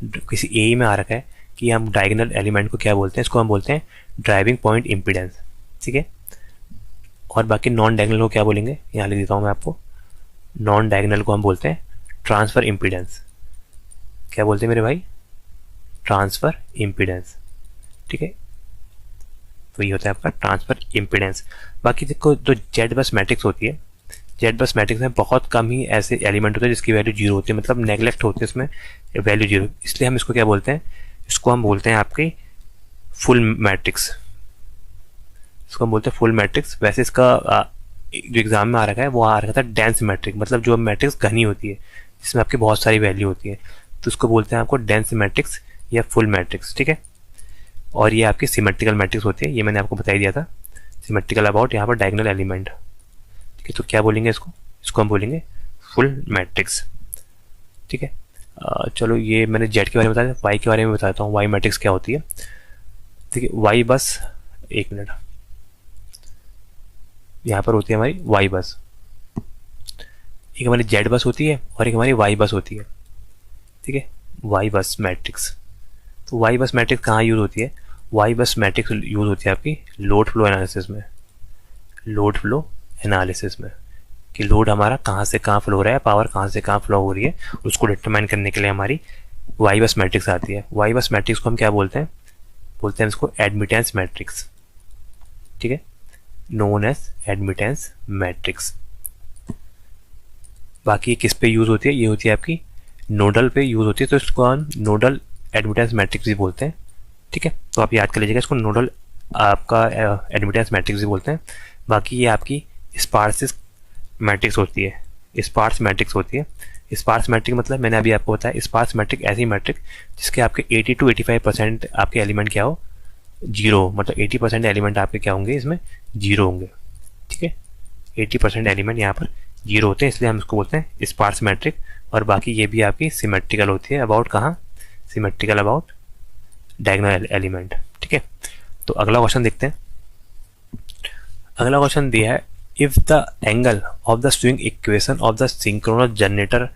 किसी ए में आ रखा है कि हम डायगोनल एलिमेंट को क्या बोलते हैं, इसको हम बोलते हैं ड्राइविंग पॉइंट इम्पीडेंस, ठीक है। और बाकी नॉन डायगोनल को क्या बोलेंगे, यहाँ लिख देता हूँ मैं आपको। नॉन डायगोनल को हम बोलते हैं ट्रांसफर इम्पीडेंस। क्या बोलते हैं मेरे भाई, ट्रांसफर इम्पीडेंस, ठीक है। तो ये होता है आपका ट्रांसफर इम्पीडेंस। बाकी देखो जो जेड बस मैट्रिक्स होती है, जेड बस मैट्रिक्स में बहुत कम ही ऐसे एलिमेंट होते हैं जिसकी वैल्यू जीरो होती है, मतलब नेग्लेक्ट होती है इसमें वैल्यू जीरो, इसलिए हम इसको क्या बोलते हैं, इसको हम बोलते हैं आपकी फुल मैट्रिक्स। इसको हम बोलते हैं फुल मैट्रिक्स। वैसे इसका जो एग्जाम में आ रखा है वो आ रखा था डेंस मैट्रिक्स, मतलब जो मैट्रिक्स घनी होती है जिसमें आपकी बहुत सारी वैल्यू होती है, तो उसको बोलते हैं आपको डेंस मैट्रिक्स या फुल मैट्रिक्स, ठीक है। और ये आपकी सिमेट्रिकल मैट्रिक्स होती है, ये मैंने आपको बता ही दिया था, सिमेट्रिकल अबाउट यहाँ पर डायगोनल एलिमेंट, ठीक है। तो क्या बोलेंगे इसको, इसको हम बोलेंगे फुल मैट्रिक्स, ठीक है। चलो ये मैंने जेड के बारे में बताया, वाई के बारे में बताता हूँ, वाई मैट्रिक्स क्या होती है। ठीक है, वाई बस, एक मिनट, यहाँ पर होती है हमारी वाई बस, एक हमारी जेड बस होती है और एक हमारी वाई बस होती है, ठीक है। वाई बस मैट्रिक्स, तो वाई बस मैट्रिक्स कहाँ यूज़ होती है, वाई बस मैट्रिक्स यूज़ होती है आपकी लोड फ्लो एनालिसिस में, लोड फ्लो एनालिसिस में, कि लोड हमारा कहाँ से कहाँ फ्लो हो रहा है, पावर कहाँ से कहाँ फ्लो हो रही है, उसको डिटरमाइन करने के लिए हमारी वाई बस मैट्रिक्स आती है। वाई बस मैट्रिक्स को हम क्या बोलते हैं, बोलते हैं इसको एडमिटेंस मैट्रिक्स, ठीक है, नोन एज एडमिटेंस मैट्रिक्स। बाकी किस पे यूज़ होती है, ये होती है आपकी नोडल पे यूज़ होती है, तो इसको हम नोडल एडमिटेंस मैट्रिक्स भी बोलते हैं, ठीक है। तो आप याद कर लीजिएगा, इसको नोडल आपका एडमिटेंस मैट्रिक्स भी बोलते हैं। बाकी ये आपकी स्पार्सिस मैट्रिक्स होती है, स्पार्स मैट्रिक्स होती है। स्पार्स मैट्रिक मतलब मैंने अभी आपको बताया, स्पार्स मैट्रिक ऐसी मैट्रिक जिसके आपके 80 to 85% आपके एलिमेंट क्या हो, जीरो, मतलब 80% एलिमेंट आपके क्या होंगे, इसमें जीरो होंगे, ठीक है। 80% एलिमेंट यहाँ पर जीरो होते हैं, इसलिए हम इसको बोलते हैं स्पार्स मैट्रिक। और बाकी ये भी आपकी सिमेट्रिकल होती है, अबाउट कहाँ, सिमेट्रिकल अबाउट डायगोनल एलिमेंट, ठीक है। तो अगला क्वेश्चन देखते हैं। अगला क्वेश्चन दिया है, if the angle of the swing equation of the synchronous generator,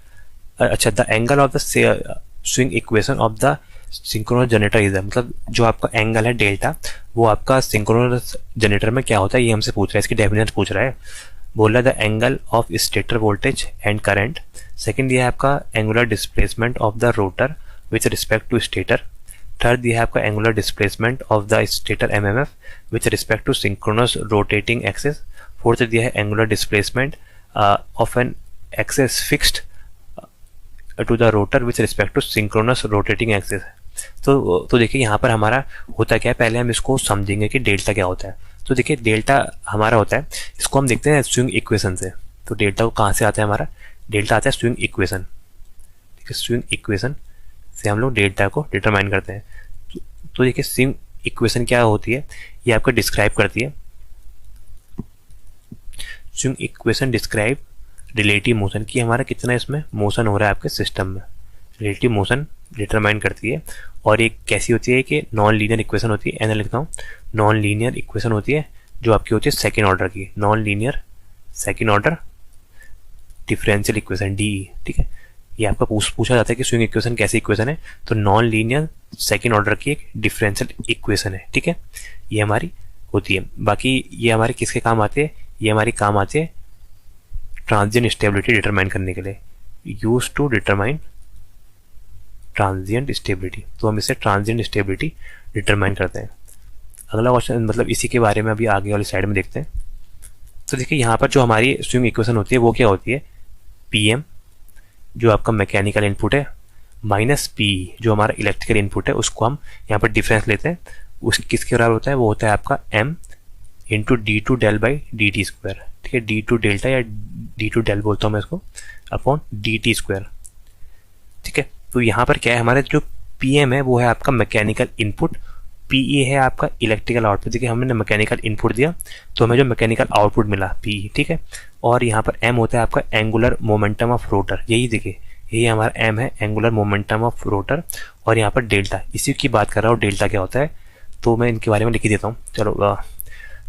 अच्छा, the angle of the swing equation of the synchronous generator is, मतलब जो आपका एंगल है डेल्टा, वो आपका सिंक्रोनस जनरेटर में क्या होता है, ये हमसे पूछ रहा है, इसकी डेफिनेशन पूछ रहा है। बोल रहा है the angle of stator voltage and current. Second ये है आपका angular displacement of the rotor with respect to stator. Third ये है आपका angular displacement of the stator MMF with respect to synchronous rotating axis. Fourth दिया है angular displacement of an axis fixed to the rotor with respect to synchronous rotating axis. तो देखिए यहाँ पर हमारा होता क्या है, पहले हम इसको समझेंगे कि डेल्टा क्या होता है। तो देखिए डेल्टा हमारा होता है, इसको हम देखते हैं स्विंग इक्वेशन से। तो डेल्टा को कहाँ से आता है, हमारा डेल्टा आता है स्विंग इक्वेशन, ठीक है। स्विंग इक्वेशन से हम लोग डेल्टा को डिटरमाइन करते हैं। तो देखिए स्विंग इक्वेशन क्या होती है, ये आपको डिस्क्राइब करती है। Swing equation describe relative motion, की हमारा कितना इसमें मोशन हो रहा है आपके सिस्टम में, रिलेटिव मोशन डिटरमाइन करती है। और ये कैसी होती है कि नॉन लीनियर इक्वेशन होती है, एन लिखता हूँ, नॉन लीनियर इक्वेशन होती है जो आपकी होती है सेकेंड ऑर्डर की, non linear second order differential equation D. ठीक है, ये आपका पूछा जाता है कि स्विंग इक्वेशन कैसी इक्वेशन है, तो नॉन लीनियर सेकेंड ऑर्डर की एक डिफरेंशियल इक्वेशन है। ठीक है, ये हमारी होती है। बाकी ये हमारे किसके काम आते हैं, ये हमारी काम आती है ट्रांजिएंट स्टेबिलिटी डिटरमाइन करने के लिए, use to determine transient stability. तो हम इसे ट्रांजिएंट स्टेबिलिटी डिटरमाइन करते हैं। अगला क्वेश्चन मतलब इसी के बारे में अभी आगे वाली साइड में देखते हैं। तो देखिए यहाँ पर जो हमारी स्विंग इक्वेशन होती है वो क्या होती है, पी एम जो आपका मैकेनिकल इनपुट है माइनस पी जो हमारा इलेक्ट्रिकल इनपुट है, उसको हम यहाँ पर डिफरेंस लेते हैं, उस किसके बराबर होता है, वो होता है आपका M into D two del by D T square. ठीक है, डी टू डेल्टा या डी टू डेल बोलता हूँ मैं इसको, अपॉन डी टी स्क्वायर। ठीक है, तो यहाँ पर क्या है, हमारे जो पी एम है वो है आपका मैकेनिकल इनपुट, पी ई है आपका इलेक्ट्रिकल आउटपुट। देखिए हमने मैकेनिकल इनपुट दिया तो हमें जो मैकेनिकल आउटपुट मिला पी। ठीक है, और यहाँ पर एम होता है आपका एंगुलर मोमेंटम ऑफ रोटर, यही देखिए यही हमारा एम है, एंगुलर मोमेंटम ऑफ रोटर। और यहाँ पर डेल्टा, इसी की बात कर रहा हूँ, डेल्टा क्या होता है, तो मैं इनके बारे में लिख ही देता हूँ। चलो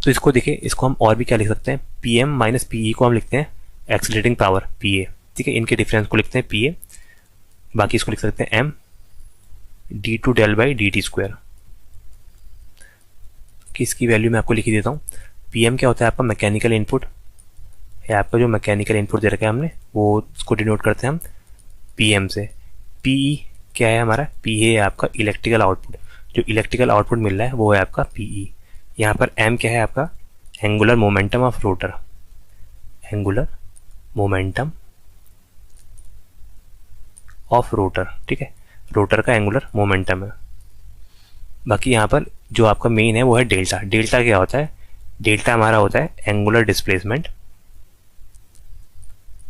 तो इसको देखिए, इसको हम और भी क्या लिख सकते हैं, P M minus P E को हम लिखते हैं एक्सीलरेटिंग पावर पी ए। ठीक है, इनके डिफरेंस को लिखते हैं पी ए, बाकी इसको लिख सकते हैं M D two del by D T square. कि इसकी वैल्यू मैं आपको लिख ही देता हूँ। पी एम क्या होता है आपका मैकेनिकल इनपुट, है आपका जो मैकेनिकल इनपुट दे रखा है हमने वो उसको डिनोट करते हैं हम पी एम से। पी ई क्या है हमारा, पी है आपका इलेक्ट्रिकल आउटपुट, जो इलेक्ट्रिकल आउटपुट मिल रहा है वो है आपका पी ई। यहाँ पर एम क्या है आपका angular momentum of rotor, angular momentum of rotor. ठीक है, रोटर का एंगुलर मोमेंटम है। बाकी यहाँ पर जो आपका मेन है वो है डेल्टा। डेल्टा क्या होता है, डेल्टा हमारा होता है angular displacement,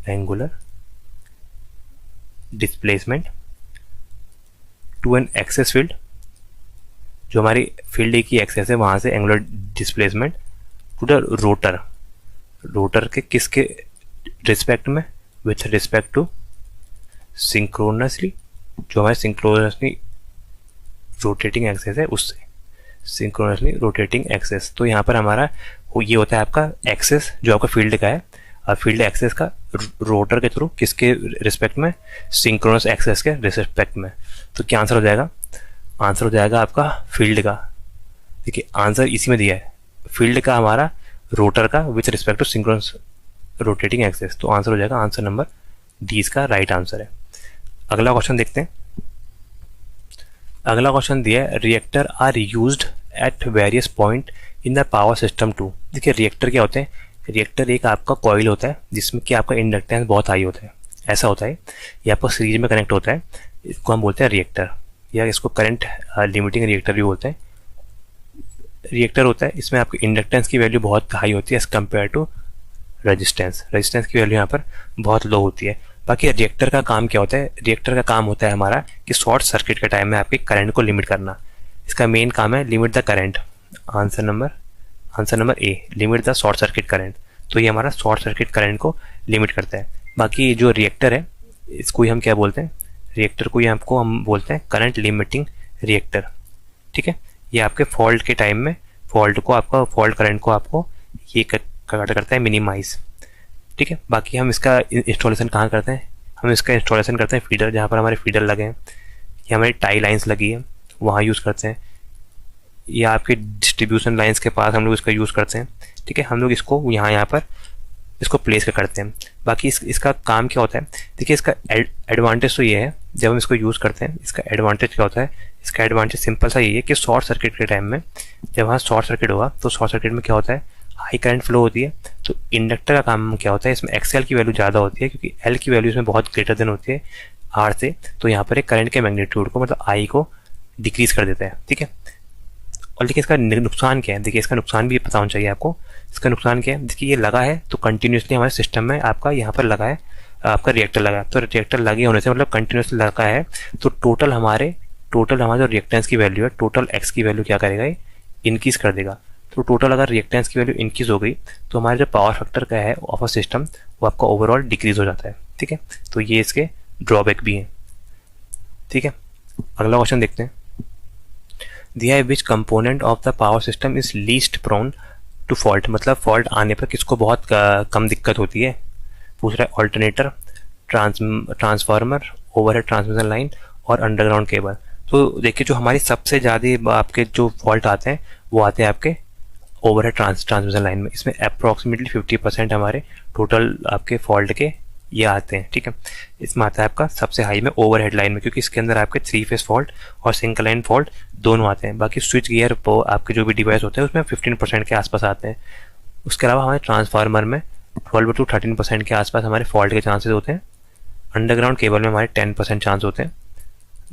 angular displacement to an axis field, जो हमारी फील्ड की एक्सेस है वहां से angular displacement to the rotor, rotor के किसके रिस्पेक्ट में, विथ रिस्पेक्ट टू सिंक्रोनसली, जो हमारे सिंक्रोनसली रोटेटिंग एक्सेस है उससे, सिंक्रोनसली रोटेटिंग एक्सेस। तो यहाँ पर हमारा ये होता है आपका एक्सेस जो आपका फील्ड का है, और फील्ड एक्सेस का रोटर के थ्रू किसके रिस्पेक्ट में, सिंक्रोनस एक्सेस के रिस्पेक्ट में। तो क्या आंसर हो जाएगा, आंसर हो जाएगा आपका फील्ड का। देखिए आंसर इसी में दिया है, फील्ड का हमारा रोटर का with respect to synchronous rotating axis. तो आंसर हो जाएगा आंसर नंबर डी, इसका राइट आंसर है। अगला क्वेश्चन देखते हैं। अगला क्वेश्चन दिया है reactor are used at various point in the power system to. देखिए रिएक्टर क्या होते हैं, रिएक्टर एक आपका कॉइल होता है जिसमें कि आपका इंडक्टेंस बहुत हाई होता है, ऐसा होता है, ये आपको सीरीज में कनेक्ट होता है, इसको हम बोलते हैं रिएक्टर, या इसको करंट लिमिटिंग रिएक्टर भी बोलते हैं। रिएक्टर होता है, इसमें आपकी इंडक्टेंस की वैल्यू बहुत हाई होती है as compare to resistance, resistance की वैल्यू यहाँ पर बहुत लो होती है। बाकी रिएक्टर का काम क्या होता है, रिएक्टर का काम होता है हमारा कि शॉर्ट सर्किट के टाइम में आपके करंट को लिमिट करना, इसका मेन काम है limit the current. Answer number A, limit the short circuit current. तो ये हमारा शॉर्ट सर्किट करंट को लिमिट करता है। बाकी जो रिएक्टर है इसको ही हम क्या बोलते हैं, रिएक्टर को ही आपको हम बोलते हैं करंट लिमिटिंग रिएक्टर। ठीक है, ये आपके फॉल्ट के टाइम में फॉल्ट करंट को आपको ये करता है मिनिमाइज। ठीक है, बाकी हम इसका इंस्टॉलेशन कहाँ करते हैं, हम इसका इंस्टॉलेशन करते हैं फीडर, जहाँ पर हमारे फीडर लगे हैं या हमारी टाई लाइंस लगी है वहाँ यूज़ करते हैं, या आपके डिस्ट्रीब्यूशन लाइंस के पास हम लोग इसका यूज़ करते हैं। ठीक है, हम लोग इसको यहाँ पर इसको प्लेस करते हैं। बाकी इसका काम क्या होता है, देखिए इसका एडवांटेज तो ये है, जब हम इसको यूज़ करते हैं इसका एडवांटेज क्या होता है, इसका एडवांटेज सिंपल सा ये है कि शॉर्ट सर्किट के टाइम में जब वहाँ शॉर्ट सर्किट होगा तो शॉर्ट सर्किट में क्या होता है, हाई करंट फ्लो होती है। तो इंडक्टर का काम क्या होता है, इसमें एक्सएल की वैल्यू ज़्यादा होती है क्योंकि एल की वैल्यू इसमें बहुत ग्रेटर देन होती है आर से, तो यहाँ पर एक करंट के मैग्नीट्यूड को मतलब आई को डिक्रीज कर देता है। ठीक है, और देखिए इसका नुकसान क्या है, देखिए इसका नुकसान भी पता होना चाहिए आपको। इसका नुकसान क्या है, देखिए ये लगा है तो कंटिन्यूसली हमारे सिस्टम में आपका यहाँ पर लगा है, आपका रिएक्टर लगा है, तो रिएक्टर लगे होने से मतलब कंटिन्यूसली लगा है, तो टोटल हमारे जो रिएक्टेंस की वैल्यू है, टोटल एक्स की वैल्यू क्या करेगा, ये इंक्रीज कर देगा। तो टोटल अगर रिएक्टेंस की वैल्यू इंक्रीज हो गई तो हमारे जो पावर फैक्टर का है ऑफ अ सिस्टम वो आपका ओवरऑल डिक्रीज हो जाता है। ठीक है, तो ये इसके ड्रॉबैक भी हैं। ठीक है, अगला क्वेश्चन देखते हैं। दिया है which component of the power system is least prone to fault, मतलब फॉल्ट आने पर किसको बहुत कम दिक्कत होती है। पूछ रहा है alternator, transformer, overhead transmission line और अंडरग्राउंड केबल। तो देखिए जो हमारी सबसे ज़्यादा आपके जो फॉल्ट आते हैं वो आते हैं आपके ओवरहेड ट्रांसमिशन लाइन में। इसमें अप्रॉक्सीमेटली 50% हमारे टोटल आपके फॉल्ट के ये आते हैं, ठीक है। इसमें आता है आपका सबसे हाई में ओवरहेड लाइन में, क्योंकि इसके अंदर आपके 3 फेस फॉल्ट और सिंगल लाइन फॉल्ट दोनों आते हैं। बाकी स्विच गियर आपके जो भी डिवाइस होते हैं उसमें 15% के आसपास आते हैं। उसके अलावा हमारे ट्रांसफार्मर में 12 to 13% के आसपास हमारे फॉल्ट के चांसेस होते हैं। अंडरग्राउंड केबल में हमारे 10% चांस होते हैं।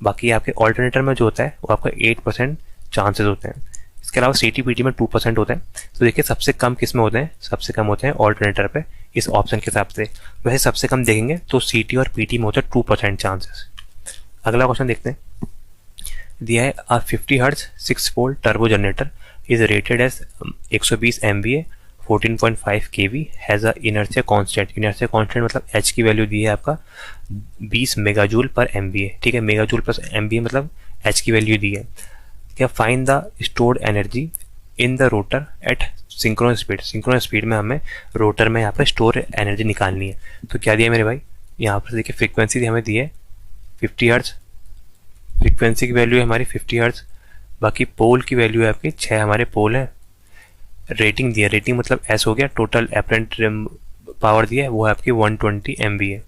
बाकी आपके ऑल्टरनेटर में जो होता है वो आपका 8% चांसेस होते हैं। इसके अलावा CT/PT में 2% होते हैं। तो देखिए सबसे कम किस में होते हैं, सबसे कम होते हैं ऑल्टरनेटर पे इस ऑप्शन के हिसाब से। वैसे सबसे कम देखेंगे तो CT और PT में होता है 2% चांसेस। अगला क्वेश्चन देखते हैं। दिया है a 50 hertz 6 pole turbo generator is rated as 120 MVA 14.5 kV has a inertia constant. Inertia constant मतलब H की वैल्यू दी है आपका 20 मेगाजूल पर MVA, ठीक है। मेगाजूल प्लस MVA मतलब H की वैल्यू दी है। क्या find the stored energy in the rotor at synchronous speed. Synchronous speed में हमें रोटर में यहाँ पर स्टोर एनर्जी निकालनी है। तो क्या दिया मेरे भाई, यहाँ पर देखिए फ्रीक्वेंसी हमें दी है 50 हर्ट्ज, फ्रीक्वेंसी की वैल्यू है हमारी 50 हर्ट्ज। बाकी पोल की वैल्यू है आपकी 6 हमारे पोल है। रेटिंग दिया, रेटिंग मतलब एस हो गया। टोटल एपरेंट पावर दी है वो है आपकी 120 MVA,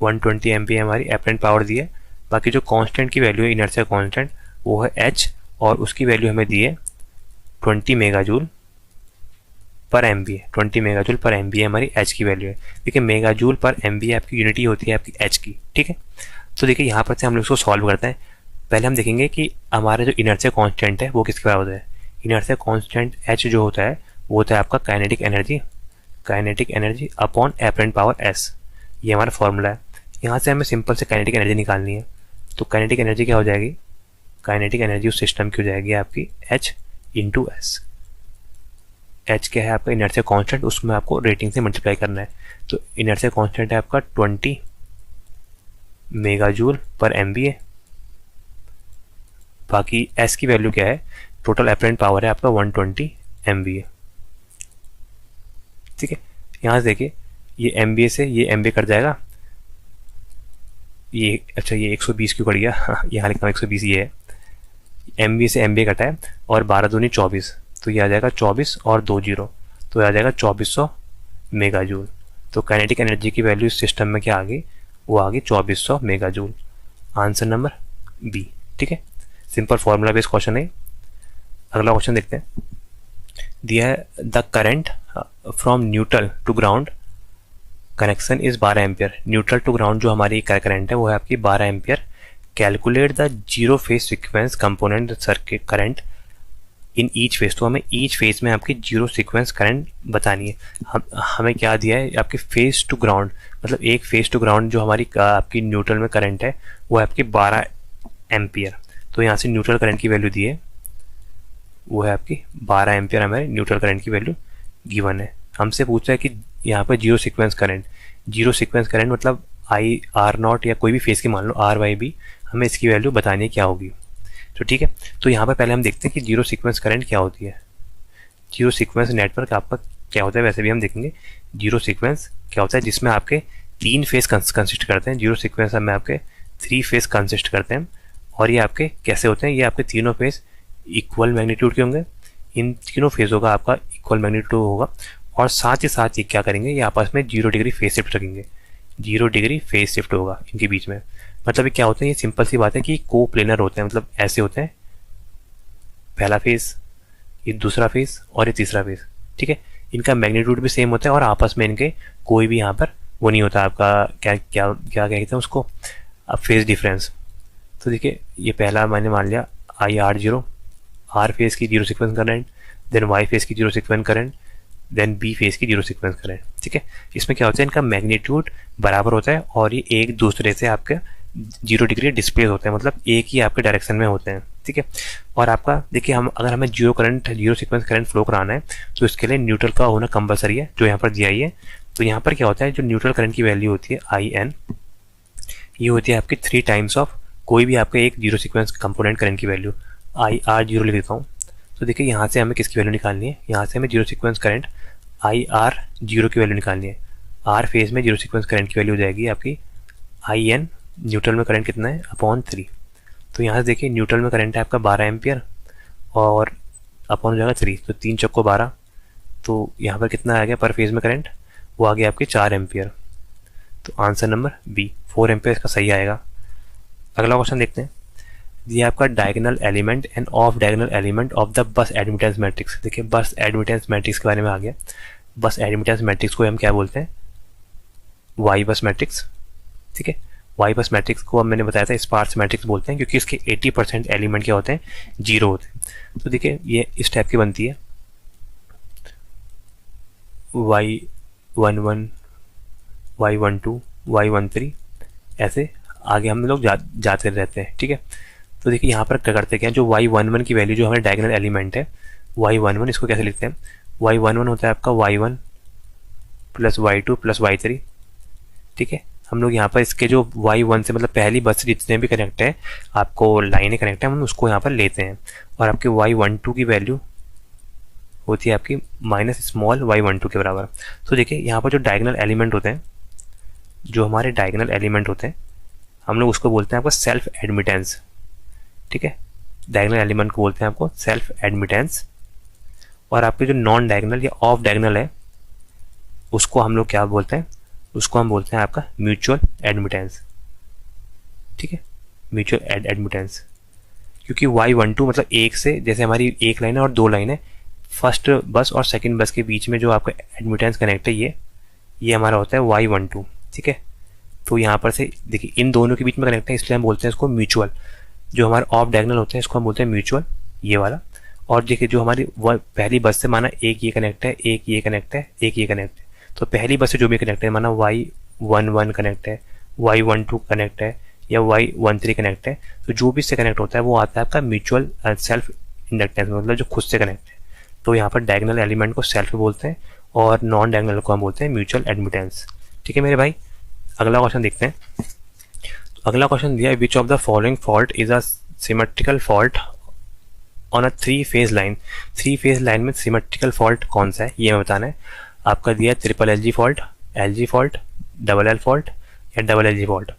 120 MVA हमारी एपरेंट पावर दी है। बाकी जो कांस्टेंट की वैल्यू है इनर्शिया कांस्टेंट वो है H और उसकी वैल्यू हमें दी है 20 megajoule per MVA। 20 megajoule per MVA हमारी H की वैल्यू है। देखिए मेगाजूल पर MVA आपकी यूनिटी होती है आपकी H की, ठीक है। तो देखिए यहाँ पर से हम लोग इसको सॉल्व करते हैं। पहले हम देखेंगे कि हमारा जो इनर्शिया कांस्टेंट है वो किसके बराबर होता है। इनर्शिया कांस्टेंट H जो होता है वो होता है आपका kinetic energy upon apparent power S। ये हमारा फॉर्मूला है। यहाँ से हमें सिंपल से काइनेटिक एनर्जी निकालनी है। तो काइनेटिक एनर्जी क्या हो जाएगी, काइनेटिक एनर्जी उस सिस्टम की हो जाएगी आपकी H इंटू एस। H क्या है आपका इनर्शिया कांस्टेंट, उसमें आपको रेटिंग से मल्टीप्लाई करना है। तो इनर्शिया कांस्टेंट है आपका 20 मेगाजूल पर MVA। बाकी S की वैल्यू क्या है, टोटल एपरेंट पावर है आपका 120 MVA, ठीक है। यहाँ से देखिए ये MVA से ये MVA कट जाएगा, ये अच्छा ये 120 क्यों कट गया यहाँ लिखा 120 ये है। MVA से MVA कटा है और 12 दूनी 24, तो ये आ जाएगा 24 और 2 जीरो, तो आ जाएगा 2400 मेगाजूल। तो काइनेटिक एनर्जी की वैल्यू इस सिस्टम में क्या आ गई, वो आ गई 2400 मेगाजूल। आंसर नंबर बी, ठीक है। सिंपल फॉर्मूला बेस्ड क्वेश्चन है। अगला क्वेश्चन देखते हैं। दिया है the current from neutral to ground connection is 12 ampere. Neutral to ground जो हमारी करंट है वो है आपकी 12 ampere. Calculate the zero phase sequence component circuit current in each phase. तो हमें ईच फेज में आपकी जीरो सीक्वेंस करंट बतानी है। हमें क्या दिया है आपकी फेज टू ग्राउंड, मतलब एक फेज टू ग्राउंड जो हमारी आपकी न्यूट्रल में करंट है वो है आपकी 12 एम्पियर। तो यहाँ से न्यूट्रल करंट की वैल्यू दी है वो है आपकी 12 एम्पियर। हमारे न्यूट्रल करंट की वैल्यू गिवन है। हमसे पूछा है कि यहाँ पर जीरो सीक्वेंस करंट मतलब IR0 या कोई भी फेज की मान लो RYB, हमें इसकी वैल्यू बतानी क्या होगी। तो ठीक है, तो यहाँ पर पहले हम देखते हैं कि जीरो सीक्वेंस करंट क्या होती है। जीरो सीक्वेंस नेटवर्क आपका क्या होता है, वैसे भी हम देखेंगे जीरो सीक्वेंस क्या होता है, जिसमें आपके 3 फेज कंसिस्ट करते हैं। जीरो सीक्वेंस में आपके 3 फेज कंसिस्ट करते हैं। और ये आपके कैसे होते हैं, ये आपके तीनों फेज इक्वल मैग्नीट्यूड के होंगे। इन तीनों फेजों का आपका इक्वल मैग्नीट्यूड होगा और साथ ही क्या करेंगे, ये आपस में 0 डिग्री फेज शिफ्ट रखेंगे। 0 डिग्री फेज शिफ्ट होगा इनके बीच में। मतलब ये क्या होता है, ये सिंपल सी बात है कि को प्लेनर होते हैं, मतलब ऐसे होते हैं, पहला फेज, ये दूसरा फेज और ये तीसरा फेज, ठीक है। इनका मैग्नीट्यूड भी सेम होता है और आपस में इनके कोई भी यहाँ पर वो नहीं होता आपका क्या कहते हैं उसको, अब फेज डिफरेंस। तो देखिए ये पहला मैंने मान लिया IR0, R फेज की zero sequence current, then Y phase की zero sequence current, then B phase की जीरो सीक्वेंस करंट, ठीक है। इसमें क्या होता है, इनका मैग्नीट्यूड बराबर होता है और ये एक दूसरे से आपके 0 डिग्री डिस्प्लेस होते हैं, मतलब एक ही आपके डायरेक्शन में होते हैं, ठीक है। और आपका देखिए अगर हमें जीरो सीक्वेंस करंट फ्लो कराना है तो इसके लिए न्यूट्रल का होना कंपलसरी है, जो यहाँ पर दिया ही है। तो यहाँ पर क्या होता है, जो न्यूट्रल करंट की वैल्यू होती है IN, ये होती है आपकी 3 टाइम्स ऑफ कोई भी आपका एक जीरो सीक्वेंस कंपोनेंट करंट की वैल्यू IR0 लिख देता हूँ। तो देखिए यहाँ से हमें किसकी वैल्यू निकालनी है, यहाँ से हमें जीरो सीक्वेंस करंट IR0 की वैल्यू निकालनी है। आर फेज में जीरो सीक्वेंस करंट की वैल्यू हो जाएगी आपकी IN, न्यूट्रल में करंट कितना है अपॉन 3। तो यहाँ से देखिए न्यूट्रल में करंट है आपका 12 एम्पियर और अपॉन हो जाएगा 3, तो 3 चौको 12, तो यहाँ पर कितना आ गया पर फेज में करंट, वो आ गया आपके 4 एम्पियर। तो आंसर नंबर बी 4 एम्पियर इसका सही आएगा। अगला क्वेश्चन देखते हैं। ये आपका diagonal element end of diagonal element of the bus admittance matrix. देखिए बस एडमिटेंस मैट्रिक्स के बारे में आ गया। बस एडमिटेंस मैट्रिक्स को हम क्या बोलते हैं, वाई बस मैट्रिक्स। ठीक है, वाई बस मैट्रिक्स को अब मैंने बताया था स्पार्स मैट्रिक्स बोलते हैं, क्योंकि इसके 80% एलिमेंट क्या होते हैं, जीरो होते हैं। तो देखिए ये इस टाइप की बनती है, Y11, Y12, Y13, ऐसे आगे हम लोग जाते रहते हैं। ठीक है, तो देखिए यहाँ पर क्या करते हैं, जो Y11 की वैल्यू जो हमारे डायगोनल एलिमेंट है Y11, इसको कैसे लिखते हैं, Y11 होता है आपका Y1 plus Y2 plus Y3। ठीक है, हम लोग यहाँ पर इसके जो Y1 से मतलब पहली बस से जितने भी कनेक्ट है आपको लाइनें कनेक्ट है, हम उसको यहाँ पर लेते हैं। और आपके Y12 की वैल्यू होती है आपकी माइनस स्मॉल y12 के बराबर। तो देखिए यहाँ पर जो डायगोनल एलिमेंट होते हैं, जो हमारे डायगोनल एलिमेंट होते हैं, हम लोग उसको बोलते हैं आपको सेल्फ एडमिटेंस। ठीक है, डायगोनल एलिमेंट को बोलते हैं आपको सेल्फ एडमिटेंस। और आपके जो नॉन डायगोनल या ऑफ डायगोनल है उसको हम लोग क्या बोलते हैं, उसको हम बोलते हैं आपका म्यूचुअल एडमिटेंस। ठीक है, म्यूचुअल एडमिटेंस, क्योंकि Y12 मतलब एक से, जैसे हमारी एक लाइन है और दो लाइन है, फर्स्ट बस और सेकंड बस के बीच में जो आपका एडमिटेंस कनेक्ट है ये हमारा होता है Y12। ठीक है, तो यहाँ पर से देखिए इन दोनों के बीच में कनेक्ट है, इसलिए हम बोलते हैं इसको म्यूचुअल। जो हमारे ऑफ डायगोनल होते हैं इसको हम बोलते हैं म्यूचुअल, ये वाला। और देखिए जो हमारी पहली बस से माना एक ये कनेक्ट है, एक ये कनेक्ट है, एक ये कनेक्ट है, तो पहली बस से जो भी कनेक्ट है, माना Y11 कनेक्ट है, Y12 कनेक्ट है या Y13 कनेक्ट है, तो जो भी इससे कनेक्ट होता है वो आता है आपका म्यूचुअल सेल्फ इंडक्टेंस, मतलब जो खुद से कनेक्ट है। तो यहाँ पर डायगोनल एलिमेंट को सेल्फ बोलते हैं और नॉन डायगोनल को हम बोलते हैं म्यूचुअल एडमिटेंस। ठीक है मेरे भाई, अगला क्वेश्चन देखते हैं। तो अगला क्वेश्चन दिया है, which of the following fault is a symmetrical fault on a 3 phase line. 3 phase line में सिमेट्रिकल फॉल्ट कौन सा है ये हमें बताना है। आपका दिया है triple LG fault, LG fault, double L fault या डबल LG फॉल्ट।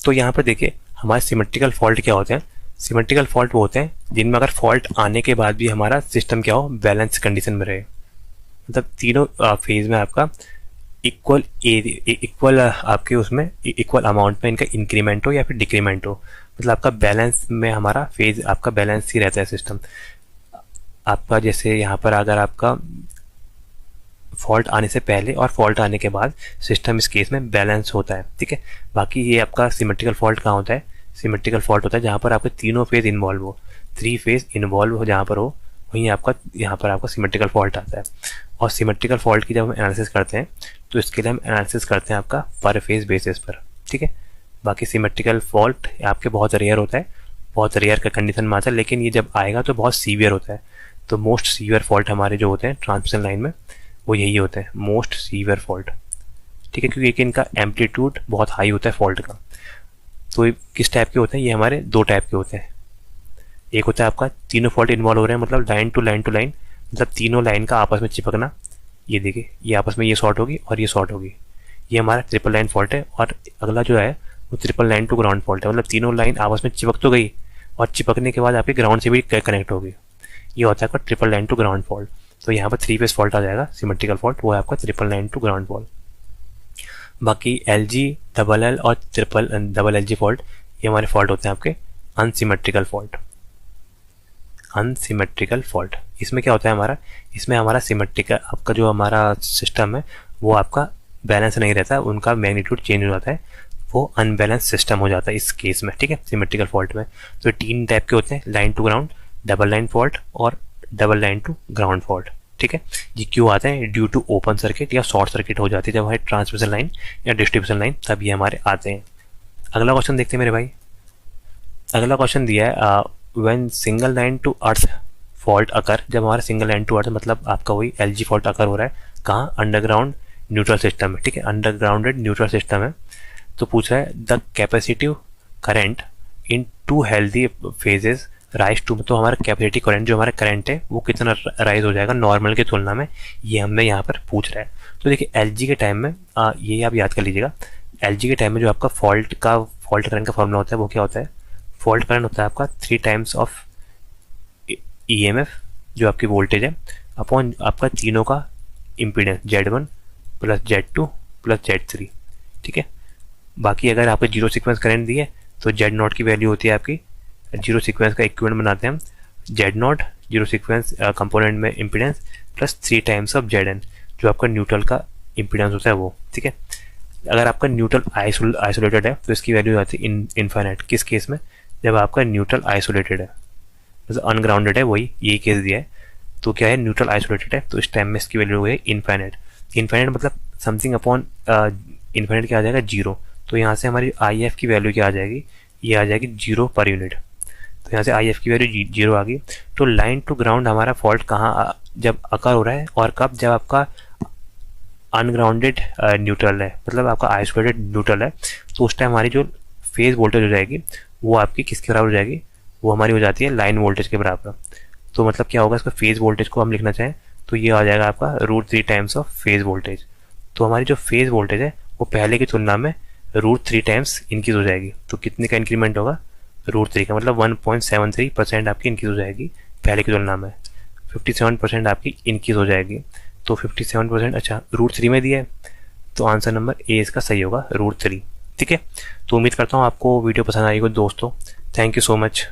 तो यहाँ पर देखिए हमारे सिमेट्रिकल फॉल्ट क्या होते हैं, सिमेट्रिकल फॉल्ट वो होते हैं जिनमें अगर फॉल्ट आने के बाद भी हमारा सिस्टम क्या हो, बैलेंस कंडीशन में रहे। मतलब तीनों फेज में आपका इक्वल आपके उसमें इक्वल अमाउंट में इनका इंक्रीमेंट हो या फिर डिक्रीमेंट हो, मतलब आपका बैलेंस में हमारा फेज आपका बैलेंस ही रहता है सिस्टम आपका। जैसे यहाँ पर अगर आपका फॉल्ट आने से पहले और फॉल्ट आने के बाद सिस्टम इस केस में बैलेंस होता है। ठीक है, बाकी ये आपका सिमेट्रिकल फॉल्ट कहाँ होता है, सिमेट्रिकल फॉल्ट होता है जहाँ पर आपके तीनों फेज इन्वॉल्व हो, 3 फेज इन्वॉल्व हो जहाँ पर हो, वहीं आपका यहाँ पर आपका सिमेट्रिकल फॉल्ट आता है। और सिमेट्रिकल फॉल्ट की जब हम एनालिसिस करते हैं तो इसके लिए हम एनालिसिस करते हैं आपका पर फेज बेसिस पर। ठीक है, बाकी सिमेट्रिकल फॉल्ट आपके बहुत रेयर होता है, बहुत रेयर का कंडीशन में आता है, लेकिन ये जब आएगा तो बहुत सीवियर होता है। तो मोस्ट सीवियर फॉल्ट हमारे जो होते हैं ट्रांसमिशन लाइन में वो यही होते हैं, मोस्ट सीवियर फॉल्ट। ठीक है, क्योंकि इनका एम्पलीट्यूड बहुत हाई होता है फॉल्ट का। तो ये किस टाइप के होते हैं, ये हमारे 2 टाइप के होते हैं। एक होता है आपका तीनों फॉल्ट इन्वॉल्व हो रहे हैं, मतलब line to line to line, मतलब तीनों लाइन का आपस में चिपकना। ये देखिए ये आपस में ये शॉर्ट होगी और ये शॉर्ट होगी, ये हमारा ट्रिपल लाइन फॉल्ट है। और अगला जो है वो triple line to ground fault है, मतलब तीनों लाइन आपस में चिपक तो गई और चिपकने के बाद आपके ग्राउंड से भी कनेक्ट होगी, ये होता है आपका triple line to ground fault. तो यहाँ पर 3 फेज फॉल्ट आ जाएगा, सिमेट्रिकल फॉल्ट वो है आपका triple line to ground fault. बाकी LG, डबल L और डबल LG फॉल्ट ये हमारे फॉल्ट होते हैं आपके अनसिमेट्रिकल फॉल्ट। अनसिमेट्रिकल फॉल्ट इसमें क्या होता है हमारा, इसमें हमारा सिमेट्रिकल आपका जो हमारा सिस्टम है वो आपका बैलेंस नहीं रहता, उनका मैग्नीट्यूड चेंज हो जाता है, वो अनबैलेंस सिस्टम हो जाता है इस केस में। ठीक है, सिमेट्रिकल फॉल्ट में तो 3 टाइप के होते हैं, line to ground, double line fault और double line to ground fault. ठीक है, ये क्यों आते हैं, ड्यू टू ओपन सर्किट या शॉर्ट सर्किट हो जाती है जब हमारी ट्रांसमिशन लाइन या डिस्ट्रीब्यूशन लाइन, तब ये हमारे आते हैं। अगला क्वेश्चन देखते हैं मेरे भाई। अगला क्वेश्चन दिया है, when single line to earth fault occur, जब हमारा सिंगल लाइन टू अर्थ मतलब आपका वही LG फॉल्ट अकर हो रहा है, कहाँ, अंडरग्राउंड न्यूट्रल सिस्टम है। ठीक है, अंडरग्राउंडेड न्यूट्रल सिस्टम है। तो पूछ रहा है the capacitive current in two healthy phases rise to, तो हमारा कैपेसिटी करंट जो हमारा करंट है वो कितना राइज हो जाएगा नॉर्मल की तुलना में, ये हमें यहाँ पर पूछ रहा है। तो देखिए एलजी के टाइम में ये आप याद कर लीजिएगा, एलजी के टाइम में जो आपका फॉल्ट करंट का फॉर्मूला होता है वो क्या होता है, फॉल्ट करंट होता है आपका 3 टाइम्स ऑफ ईएमएफ जो आपकी वोल्टेज है अपॉन आपका तीनों का impedance Z1 plus Z2 plus Z3, ठीक है। बाकी अगर आपको जीरो सीक्वेंस करंट दिए तो Z0 की वैल्यू होती है आपकी, जीरो सीक्वेंस का इक्विवेलेंट बनाते हैं हम, Z0 जीरो सीक्वेंस कंपोनेंट में impedance plus 3 times of Zn जो आपका न्यूट्रल का इम्पीडेंस होता है वो, ठीक है। अगर आपका न्यूट्रल आइसोलेटेड है तो इसकी वैल्यू आती है इनफाइनाइट। किस केस में, जब आपका न्यूट्रल आइसोलेटेड है, जैसे अनग्राउंडेड है, वही यही केस दिया है, तो क्या है न्यूट्रल आइसोलेटेड है तो इस टाइम में इसकी वैल्यू है इनफाइनाइट। इनफाइनाइट मतलब समथिंग अपॉन इनफाइनाइट क्या आ जाएगा, जीरो। तो यहाँ से हमारी आई एफ की वैल्यू क्या आ जाएगी, ये आ जाएगी 0 पर यूनिट। तो यहाँ से आई एफ की वैल्यू 0 आ गई। तो लाइन टू ग्राउंड हमारा फॉल्ट कहाँ जब अकर हो रहा है, और कब, जब आपका अनग्राउंडेड न्यूट्रल है, मतलब आपका आइसोलेटेड न्यूट्रल है, तो उस टाइम हमारी जो फेज वोल्टेज हो जाएगी वो आपकी किसके बराबर हो जाएगी, वो हमारी हो जाती है लाइन वोल्टेज के बराबर। तो मतलब क्या होगा, इसका फेज वोल्टेज को हम लिखना चाहें तो ये आ जाएगा आपका √3 टाइम्स ऑफ फेज वोल्टेज। तो हमारी जो फेज वोल्टेज है वो पहले की तुलना में √3 टाइम्स इंक्रीज हो जाएगी। तो कितने का इंक्रीमेंट होगा, √3 का, मतलब 1.73% आपकी इंक्रीज हो जाएगी पहले की तुलना में, 57% आपकी इंक्रीज हो जाएगी। तो 57%, अच्छा √3 में दिया है, तो आंसर नंबर ए इसका सही होगा √3, ठीक है। तो उम्मीद करता हूँ आपको वीडियो पसंद आई हो दोस्तों। Thank you so much.